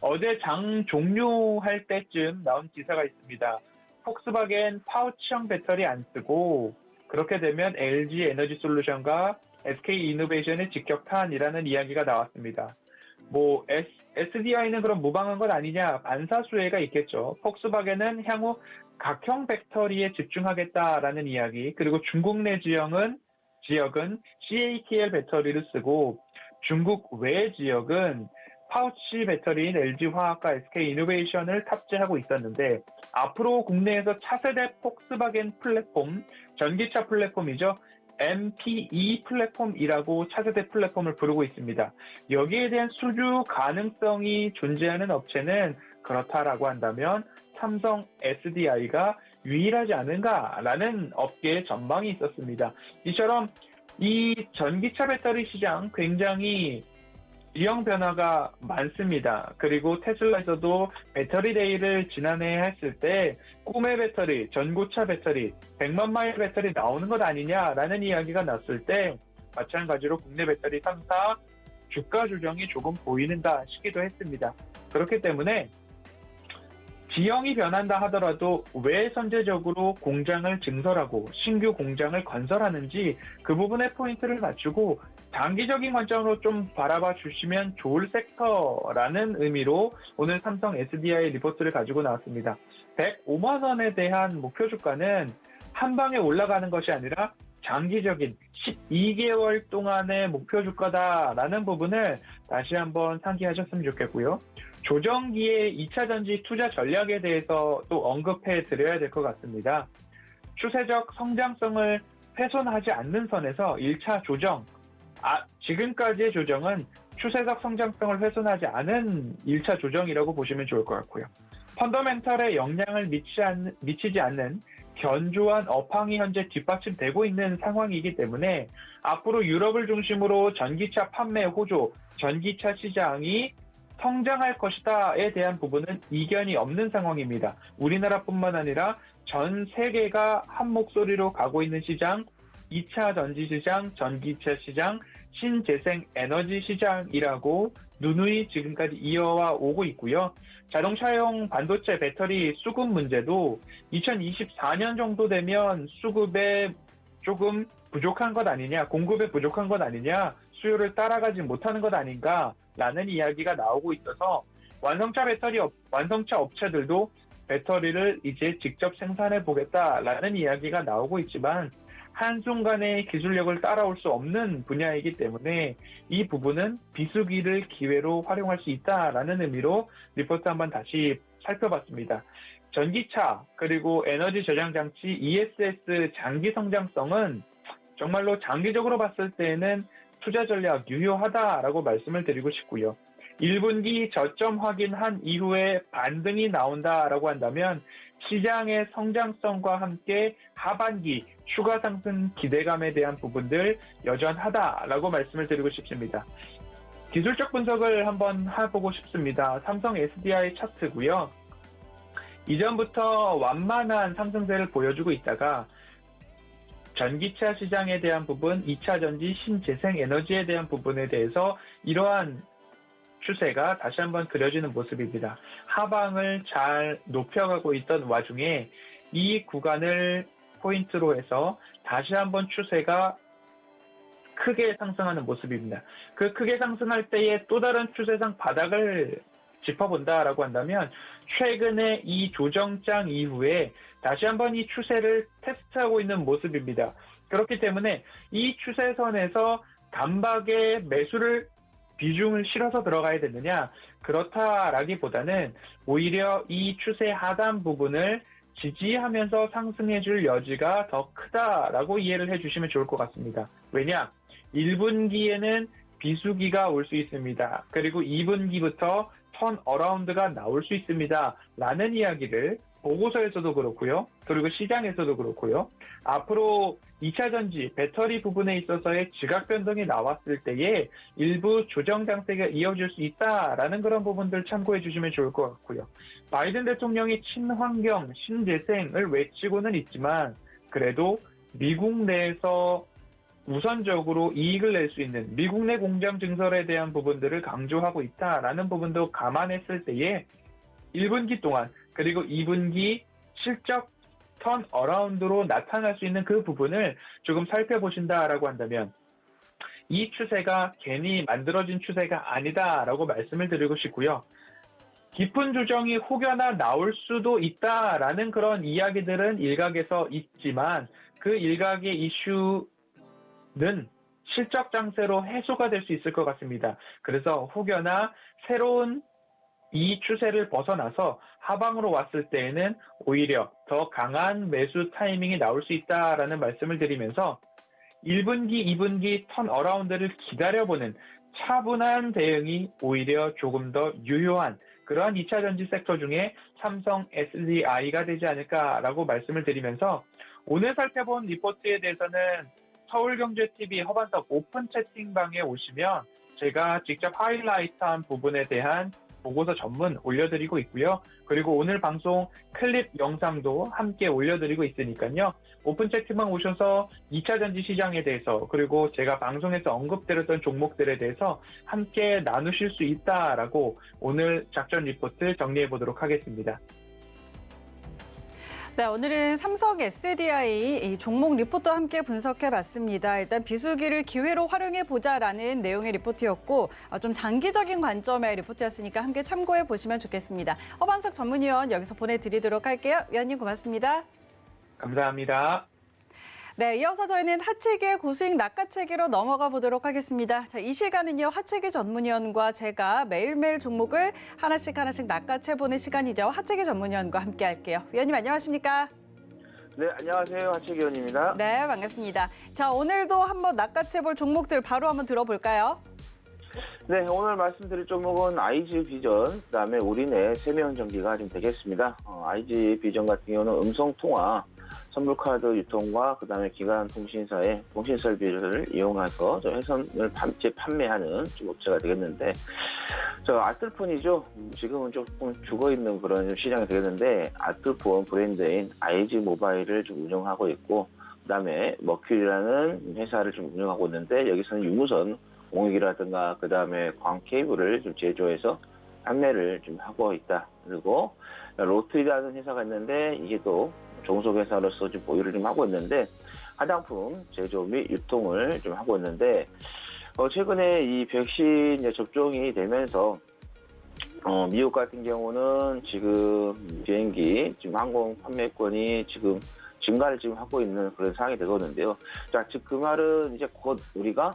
어제 장 종료할 때쯤 나온 기사가 있습니다. 폭스바겐 파우치형 배터리 안 쓰고 그렇게 되면 LG 에너지 솔루션과 SK 이노베이션의 직격탄이라는 이야기가 나왔습니다. SDI는 그럼 무방한 것 아니냐? 반사수혜가 있겠죠. 폭스바겐은 향후 각형 배터리에 집중하겠다라는 이야기, 그리고 중국 내 지역은 CATL 배터리를 쓰고 중국 외 지역은 파우치 배터리인 LG화학과 SK이노베이션을 탑재하고 있었는데 앞으로 국내에서 차세대 폭스바겐 플랫폼, 전기차 플랫폼이죠. MPE 플랫폼이라고 차세대 플랫폼을 부르고 있습니다. 여기에 대한 수주 가능성이 존재하는 업체는 그렇다라고 한다면 삼성 SDI가 유일하지 않은가라는 업계의 전망이 있었습니다. 이처럼 이 전기차 배터리 시장 굉장히 유형 변화가 많습니다. 그리고 테슬라에서도 배터리 데이를 지난해 했을 때 꿈의 배터리, 전고차 배터리, 100만 마일 배터리 나오는 것 아니냐라는 이야기가 났을 때 마찬가지로 국내 배터리 3사 주가 조정이 조금 보이는가 싶기도 했습니다. 그렇기 때문에 지형이 변한다 하더라도 왜 선제적으로 공장을 증설하고 신규 공장을 건설하는지 그 부분에 포인트를 맞추고 장기적인 관점으로 좀 바라봐 주시면 좋을 섹터라는 의미로 오늘 삼성 SDI 리포트를 가지고 나왔습니다. 105만 원에 대한 목표 주가는 한 방에 올라가는 것이 아니라 장기적인 12개월 동안의 목표 주가다라는 부분을 다시 한번 상기하셨으면 좋겠고요. 조정기의 2차 전지 투자 전략에 대해서 또 언급해 드려야 될 것 같습니다. 추세적 성장성을 훼손하지 않는 선에서 1차 조정, 지금까지의 조정은 추세적 성장성을 훼손하지 않은 1차 조정이라고 보시면 좋을 것 같고요. 펀더멘털에 영향을 미치지 않는 견조한 업황이 현재 뒷받침되고 있는 상황이기 때문에 앞으로 유럽을 중심으로 전기차 판매 호조, 전기차 시장이 성장할 것이다에 대한 부분은 이견이 없는 상황입니다. 우리나라뿐만 아니라 전 세계가 한 목소리로 가고 있는 시장, 2차 전지 시장, 전기차 시장, 신재생 에너지 시장이라고 누누이 지금까지 이어와 오고 있고요. 자동차용 반도체 배터리 수급 문제도 2024년 정도 되면 수급에 조금 부족한 것 아니냐, 공급에 부족한 것 아니냐, 수요를 따라가지 못하는 것 아닌가라는 이야기가 나오고 있어서 완성차 업체들도 배터리를 이제 직접 생산해 보겠다라는 이야기가 나오고 있지만 한순간에 기술력을 따라올 수 없는 분야이기 때문에 이 부분은 비수기를 기회로 활용할 수 있다라는 의미로 리포트 한번 다시 살펴봤습니다. 전기차 그리고 에너지 저장 장치 ESS 장기 성장성은 정말로 장기적으로 봤을 때는 투자 전략 유효하다라고 말씀을 드리고 싶고요. 1분기 저점 확인한 이후에 반등이 나온다라고 한다면 시장의 성장성과 함께 하반기 추가 상승 기대감에 대한 부분들 여전하다라고 말씀을 드리고 싶습니다. 기술적 분석을 한번 해보고 싶습니다. 삼성 SDI 차트고요. 이전부터 완만한 상승세를 보여주고 있다가 전기차 시장에 대한 부분, 2차 전지, 신재생 에너지에 대한 부분에 대해서 이러한 추세가 다시 한번 그려지는 모습입니다. 하방을 잘 높여가고 있던 와중에 이 구간을 포인트로 해서 다시 한번 추세가 크게 상승하는 모습입니다. 그 크게 상승할 때의 또 다른 추세상 바닥을 짚어본다라고 한다면 최근에 이 조정장 이후에 다시 한번 이 추세를 테스트하고 있는 모습입니다. 그렇기 때문에 이 추세선에서 단박에 매수를 비중을 실어서 들어가야 되느냐? 그렇다라기보다는 오히려 이 추세 하단 부분을 지지하면서 상승해줄 여지가 더 크다라고 이해를 해주시면 좋을 것 같습니다. 왜냐? 1분기에는 비수기가 올 수 있습니다. 그리고 2분기부터 턴 어라운드가 나올 수 있습니다. 라는 이야기를 보고서에서도 그렇고요. 그리고 시장에서도 그렇고요. 앞으로 2차 전지, 배터리 부분에 있어서의 지각 변동이 나왔을 때에 일부 조정 장세가 이어질 수 있다라는 그런 부분들 참고해 주시면 좋을 것 같고요. 바이든 대통령이 친환경, 신재생을 외치고는 있지만 그래도 미국 내에서 우선적으로 이익을 낼 수 있는 미국 내 공장 증설에 대한 부분들을 강조하고 있다라는 부분도 감안했을 때에 1분기 동안 그리고 2분기 실적 턴 어라운드로 나타날 수 있는 그 부분을 조금 살펴보신다라고 한다면 이 추세가 괜히 만들어진 추세가 아니다라고 말씀을 드리고 싶고요. 깊은 조정이 혹여나 나올 수도 있다라는 그런 이야기들은 일각에서 있지만 그 일각의 이슈는 실적 장세로 해소가 될 수 있을 것 같습니다. 그래서 혹여나 새로운 이 추세를 벗어나서 하방으로 왔을 때에는 오히려 더 강한 매수 타이밍이 나올 수 있다라는 말씀을 드리면서 1분기, 2분기 턴 어라운드를 기다려보는 차분한 대응이 오히려 조금 더 유효한 그러한 2차 전지 섹터 중에 삼성 SDI가 되지 않을까라고 말씀을 드리면서 오늘 살펴본 리포트에 대해서는 서울경제TV 허반석 오픈 채팅방에 오시면 제가 직접 하이라이트한 부분에 대한 보고서 전문 올려드리고 있고요. 그리고 오늘 방송 클립 영상도 함께 올려드리고 있으니까요. 오픈 채팅방 오셔서 2차 전지 시장에 대해서 그리고 제가 방송에서 언급드렸던 종목들에 대해서 함께 나누실 수 있다라고 오늘 작전 리포트 정리해 보도록 하겠습니다. 네, 오늘은 삼성 SDI 이 종목 리포트 함께 분석해봤습니다. 일단 비수기를 기회로 활용해보자라는 내용의 리포트였고 좀 장기적인 관점의 리포트였으니까 함께 참고해보시면 좋겠습니다. 허반석 전문위원 여기서 보내드리도록 할게요. 위원님 고맙습니다. 감사합니다. 네, 이어서 저희는 하체기의 고수익 낚아채기로 넘어가 보도록 하겠습니다. 자, 이 시간은요, 하체기 전문위원과 제가 매일매일 종목을 하나씩 낚아채보는 시간이죠. 하체기 전문위원과 함께 할게요. 위원님 안녕하십니까? 네, 안녕하세요. 하채기 의원입니다. 네, 반갑습니다. 자, 오늘도 한번 낚아채볼 종목들 바로 한번 들어볼까요? 네, 오늘 말씀드릴 종목은 IG 비전, 그다음에 우리네 세면전기가 좀 되겠습니다. IG 비전 같은 경우는 음성통화, 선불카드 유통과 그다음에 기관 통신사의 통신 서비스를 이용해서 회선을 판매하는 좀 업체가 되겠는데, 아틀폰이죠. 지금은 조금 죽어 있는 그런 시장이 되겠는데, 아틀폰 브랜드인 IG 모바일을 좀 운영하고 있고, 그다음에 머큐리라는 회사를 좀 운영하고 있는데, 여기서는 유무선 공익이라든가 그다음에 광 케이블을 좀 제조해서 판매를 좀 하고 있다. 그리고 로트리라는 회사가 있는데 이게 또 종속회사로서 좀 보유를 좀 하고 있는데 화장품 제조 및 유통을 좀 하고 있는데 최근에 이 백신 이제 접종이 되면서 미국 같은 경우는 지금 비행기, 지금 항공 판매권이 지금 증가를 지금 하고 있는 그런 상황이 되거든요. 자, 즉 그 말은 이제 곧 우리가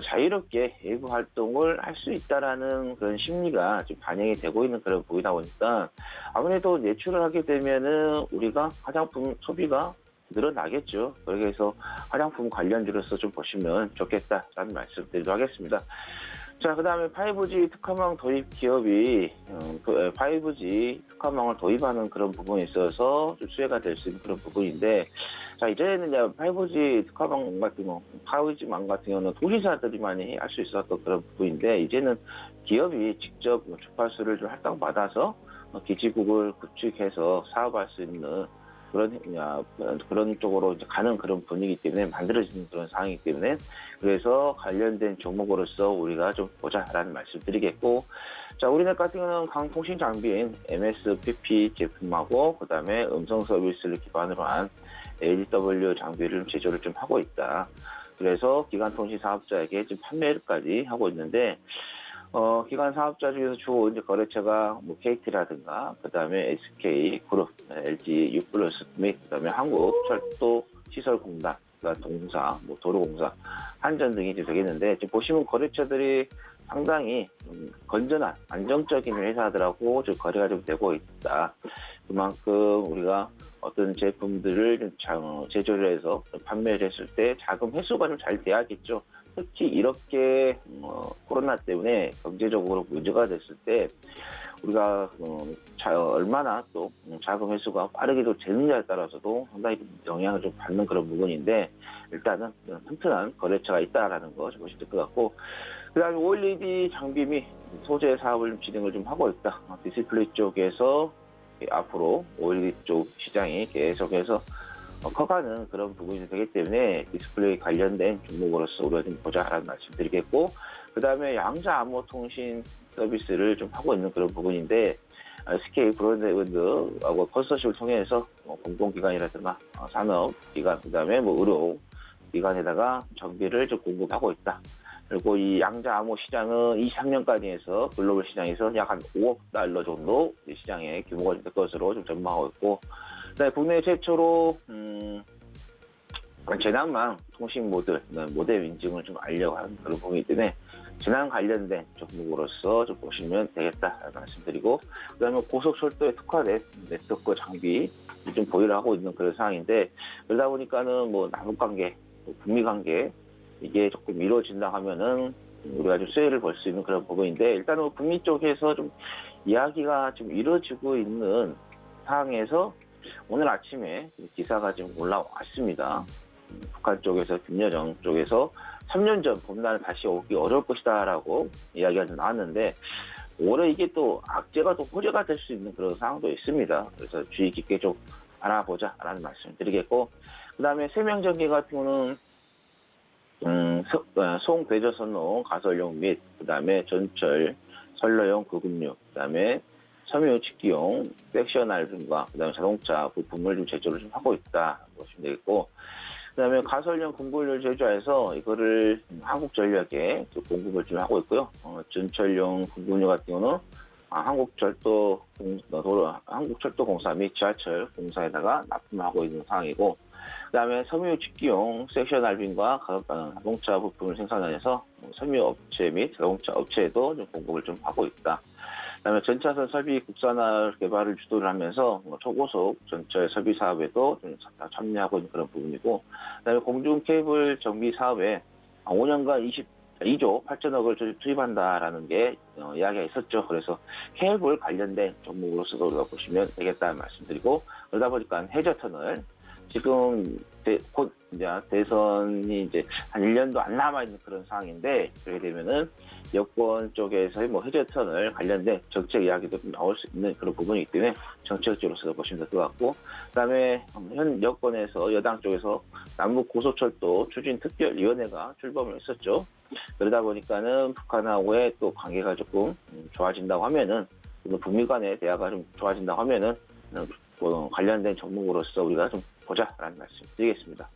자유롭게 외부 활동을 할 수 있다라는 그런 심리가 지금 반영이 되고 있는 그런 부분이다 보니까 아무래도 내출을 하게 되면은 우리가 화장품 소비가 늘어나겠죠. 그렇게 해서 화장품 관련주로서 좀 보시면 좋겠다라는 말씀드리도록 하겠습니다. 자, 그 다음에 5G 특화망 도입 기업이 5G 특화망을 도입하는 그런 부분에 있어서 좀 수혜가 될 수 있는 그런 부분인데, 자, 이제는 이제 5G 특화망 같은 경우, 5G망 같은 경우는 도시사들이 많이 할 수 있었던 그런 부분인데, 이제는 기업이 직접 주파수를 좀 할당받아서 기지국을 구축해서 사업할 수 있는 그런 쪽으로 이제 가는 그런 분위기 때문에 만들어지는 그런 상황이기 때문에 그래서 관련된 종목으로서 우리가 좀 보자라는 말씀드리겠고, 자, 우리나라 같은 경우는 강통신 장비인 MSPP 제품하고 그다음에 음성 서비스를 기반으로 한 ADW 장비를 제조를 좀 하고 있다. 그래서 기관통신 사업자에게 지금 판매까지 하고 있는데, 기관 사업자 중에서 주 이제 거래처가 뭐 KT라든가, 그 다음에 SK 그룹, LG U+, 및 그다음에 한국철도시설공단, 동사, 뭐 도로공사, 한전 등이 이제 되겠는데, 지금 보시면 거래처들이 상당히 건전한, 안정적인 회사들하고 좀 거래가 좀 되고 있다. 그만큼 우리가 어떤 제품들을 좀 제조를 해서 판매를 했을 때 자금 회수가 좀 잘 돼야겠죠. 특히 이렇게 코로나 때문에 경제적으로 문제가 됐을 때 우리가 얼마나 또 자금 회수가 빠르게도 되느냐에 따라서도 상당히 영향을 좀 받는 그런 부분인데, 일단은 튼튼한 거래처가 있다라는 거 보시면 될 것 같고, 그다음에 OLED 장비 및 소재 사업을 좀 진행을 좀 하고 있다. 디스플레이 쪽에서 앞으로 OLED 쪽 시장이 계속해서 커가는 그런 부분이 되기 때문에 디스플레이 관련된 종목으로서 우리가 좀 보자라는 말씀드리겠고, 그 다음에 양자 암호 통신 서비스를 좀 하고 있는 그런 부분인데, SK 브로드밴드하고 컨소시엄을 통해서 공공기관이라든가 산업기관, 그 다음에 뭐 의료기관에다가 전기를 좀 공급하고 있다. 그리고 이 양자 암호 시장은 23년까지 해서 글로벌 시장에서 약 한 5억 달러 정도 시장의 규모가 될 것으로 좀 전망하고 있고, 그다음에 국내 최초로 재난망 통신 모뎀 인증을 좀 알려고 하는 그런 부분이기 때문에 재난 관련된 종목으로서 좀 보시면 되겠다라는 말씀드리고, 그다음에 고속철도에 특화된 네트워크 장비 좀 보유를 하고 있는 그런 상황인데, 그러다 보니까는 뭐 남북관계, 북미관계 이게 조금 이루어진다 하면은 우리가 좀 수혜를 볼 수 있는 그런 부분인데, 일단은 북미 쪽에서 좀 이야기가 좀 이루어지고 있는 상황에서 오늘 아침에 기사가 좀 올라왔습니다. 북한 쪽에서 김여정 쪽에서 3년 전 봄날 다시 오기 어려울 것이다라고 이야기가 좀 나왔는데, 올해 이게 또 악재가 또 호재가 될 수 있는 그런 상황도 있습니다. 그래서 주의 깊게 좀 알아보자라는 말씀을 드리겠고, 그 다음에 세명전기 같은 경우는 송대저선로 가설용 및 그 다음에 전철 선로용 구급류, 그 다음에 섬유 직기용 섹션 알분과 그 다음에 자동차 부품을 좀 제조를 좀 하고 있다 보시면 되겠고, 그 다음에 가설용 공급을 제조해서 이거를 한국전력에 공급을 좀 하고 있고요. 전철용 공급류 같은 경우는 한국철도공사 및 지하철 공사에다가 납품하고 있는 상황이고, 그 다음에 섬유 직기용 섹션 알빈과 자동차 부품을 생산해서 섬유 업체 및 자동차 업체에도 좀 공급을 좀 하고 있다. 그다음에 전차선 설비 국산화 개발을 주도를 하면서 초고속 전철 설비 사업에도 좀 참여하고 있는 그런 부분이고, 그다음에 공중 케이블 정비 사업에 5년간 22조 8천억을 투입한다라는 게 이야기가 있었죠. 그래서 케이블 관련된 종목으로서 우리가 보시면 되겠다는 말씀드리고, 그러다 보니까 해저터널 지금 곧 이제 대선이 이제 한 1년도 안 남아있는 그런 상황인데, 그렇게 되면은 여권 쪽에서의 뭐 해저터널 관련된 정책 이야기도 좀 나올 수 있는 그런 부분이기 때문에 정책적으로서 보시면 될 것 같고, 그다음에 현 여권에서 여당 쪽에서 남북 고속철도 추진 특별위원회가 출범을 했었죠. 그러다 보니까는 북한하고의 또 관계가 조금 좋아진다고 하면은, 북미 간의 대화가 좀 좋아진다고 하면은 관련된 종목으로서 우리가 좀 보자라는 말씀 드리겠습니다.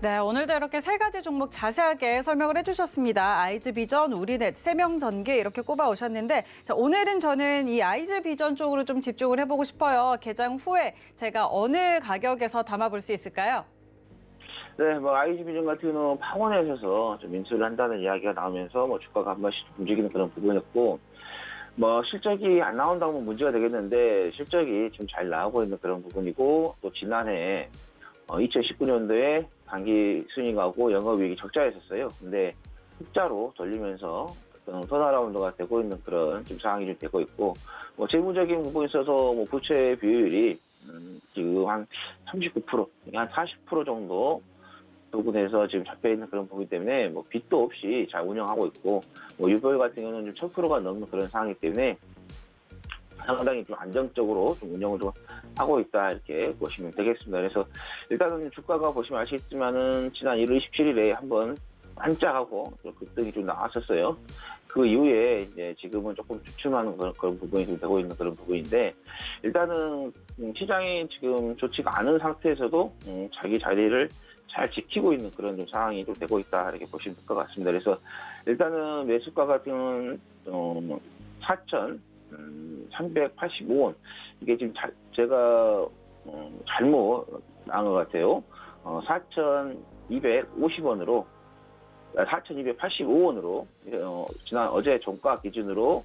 네, 오늘도 이렇게 세 가지 종목 자세하게 설명을 해주셨습니다. 아이즈비전, 우리넷, 세명전기 이렇게 꼽아오셨는데 자, 오늘은 저는 이 아이즈비전 쪽으로 좀 집중을 해보고 싶어요. 개장 후에 제가 어느 가격에서 담아볼 수 있을까요? 네, 뭐 IG비전 같은 경우는 파원에 있어서 좀 인수를 한다는 이야기가 나오면서 뭐 주가가 한 번씩 움직이는 그런 부분이었고, 뭐 실적이 안 나온다고 문제가 되겠는데 실적이 좀 잘 나오고 있는 그런 부분이고, 또 지난해 2019년도에 단기 순이익하고 영업이익이 적자였었어요. 근데 흑자로 돌리면서 어떤 턴어라운드가 되고 있는 그런 좀 상황이 좀 되고 있고, 뭐 재무적인 부분에 있어서 뭐 부채 비율이 지금 한 39%, 한 40% 정도 부분에서 지금 잡혀 있는 그런 부분 때문에 뭐 빚도 없이 잘 운영하고 있고, 뭐 유보율 같은 경우는 좀 1000%가 넘는 그런 상황이기 때문에 상당히 좀 안정적으로 좀 운영을 좀 하고 있다 이렇게 보시면 되겠습니다. 그래서 일단은 주가가 보시면 아시겠지만은 지난 1월 27일에 한번 반짝하고 급등이 좀 나왔었어요. 그 이후에 이제 지금은 조금 주춤하는 그런 부분이 좀 되고 있는 그런 부분인데, 일단은 시장이 지금 좋지가 않은 상태에서도 자기 자리를 잘 지키고 있는 그런 좀 상황이 좀 되고 있다 이렇게 보시면 될 것 같습니다. 그래서 일단은 매수가 같은 경우는 4,385원, 이게 지금 제가 잘못 나온 것 같아요. 4,250원으로 4,285원으로 지난 어제 종가 기준으로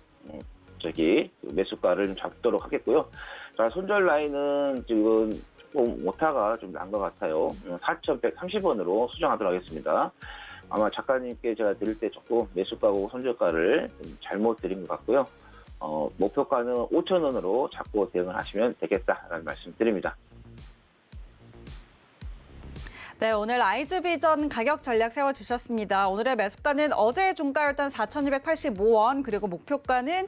매수가를 좀 잡도록 하겠고요. 자, 손절 라인은 지금 조금 오타가 좀 난 것 같아요. 4,130원으로 수정하도록 하겠습니다. 아마 작가님께 제가 드릴 때 조금 매수가고 손절가를 잘못 드린 것 같고요. 목표가는 5,000원으로 잡고 대응을 하시면 되겠다라는 말씀 드립니다. 네, 오늘 아이즈비전 가격 전략 세워주셨습니다. 오늘의 매수가는 어제의 종가였던 4,285원, 그리고 목표가는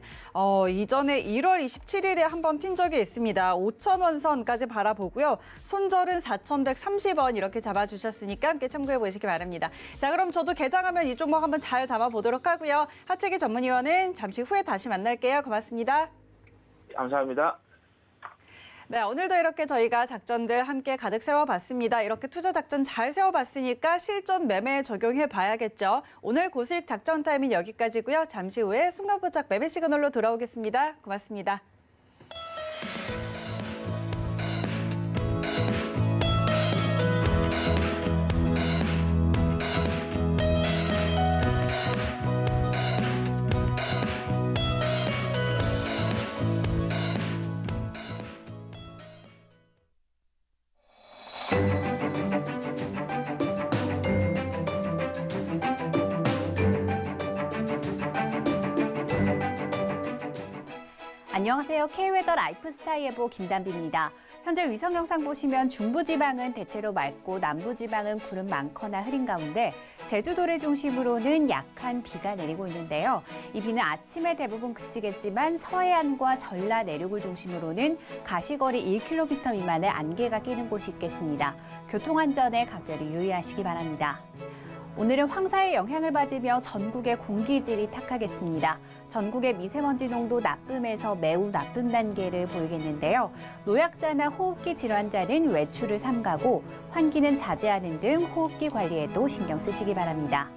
이전에 1월 27일에 한번 튄 적이 있습니다. 5,000원 선까지 바라보고요. 손절은 4,130원 이렇게 잡아주셨으니까 함께 참고해 보시기 바랍니다. 자, 그럼 저도 개장하면 이 종목 한번 잘 담아보도록 하고요. 하채기 전문위원은 잠시 후에 다시 만날게요. 고맙습니다. 감사합니다. 네, 오늘도 이렇게 저희가 작전들 함께 가득 세워봤습니다. 이렇게 투자 작전 잘 세워봤으니까 실전 매매에 적용해 봐야겠죠. 오늘 고수익 작전 타임은 여기까지고요. 잠시 후에 순간포착 매매 시그널로 돌아오겠습니다. 고맙습니다. 안녕하세요. K웨더 라이프스타일 예보 김단비입니다. 현재 위성 영상 보시면 중부지방은 대체로 맑고 남부지방은 구름 많거나 흐린 가운데 제주도를 중심으로는 약한 비가 내리고 있는데요. 이 비는 아침에 대부분 그치겠지만 서해안과 전라 내륙을 중심으로는 가시거리 1km 미만의 안개가 끼는 곳이 있겠습니다. 교통안전에 각별히 유의하시기 바랍니다. 오늘은 황사의 영향을 받으며 전국의 공기질이 탁하겠습니다. 전국의 미세먼지 농도 나쁨에서 매우 나쁨 단계를 보이겠는데요. 노약자나 호흡기 질환자는 외출을 삼가고 환기는 자제하는 등 호흡기 관리에도 신경 쓰시기 바랍니다.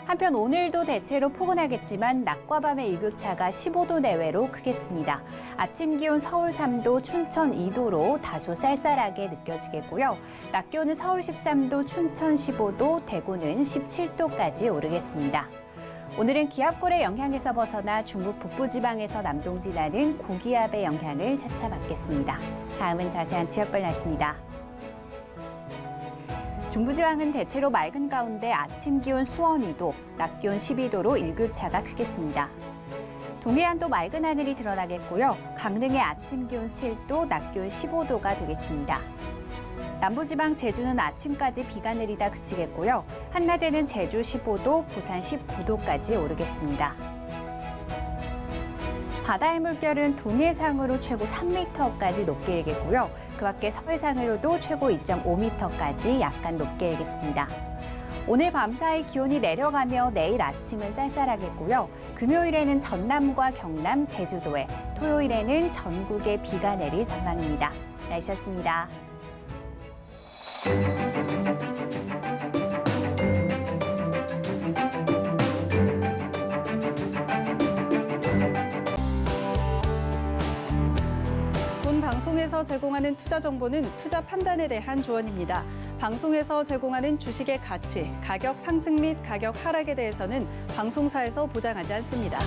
한편 오늘도 대체로 포근하겠지만 낮과 밤의 일교차가 15도 내외로 크겠습니다. 아침 기온 서울 3도, 춘천 2도로 다소 쌀쌀하게 느껴지겠고요. 낮 기온은 서울 13도, 춘천 15도, 대구는 17도까지 오르겠습니다. 오늘은 기압골의 영향에서 벗어나 중국 북부지방에서 남동 지나는 고기압의 영향을 차차 받겠습니다. 다음은 자세한 지역별 날씨입니다. 중부지방은 대체로 맑은 가운데 아침 기온 수원 2도, 낮 기온 12도로 일교차가 크겠습니다. 동해안도 맑은 하늘이 드러나겠고요. 강릉의 아침 기온 7도, 낮 기온 15도가 되겠습니다. 남부지방 제주는 아침까지 비가 내리다 그치겠고요. 한낮에는 제주 15도, 부산 19도까지 오르겠습니다. 바다의 물결은 동해상으로 최고 3m까지 높게 일겠고요. 그 밖에 서해상으로도 최고 2.5m까지 약간 높게 일겠습니다. 오늘 밤사이 기온이 내려가며 내일 아침은 쌀쌀하겠고요. 금요일에는 전남과 경남, 제주도에, 토요일에는 전국에 비가 내릴 전망입니다. 날씨였습니다. 방송에서 제공하는 투자 정보는 투자 판단에 대한 조언입니다. 방송에서 제공하는 주식의 가치, 가격 상승 및 가격 하락에 대해서는 방송사에서 보장하지 않습니다.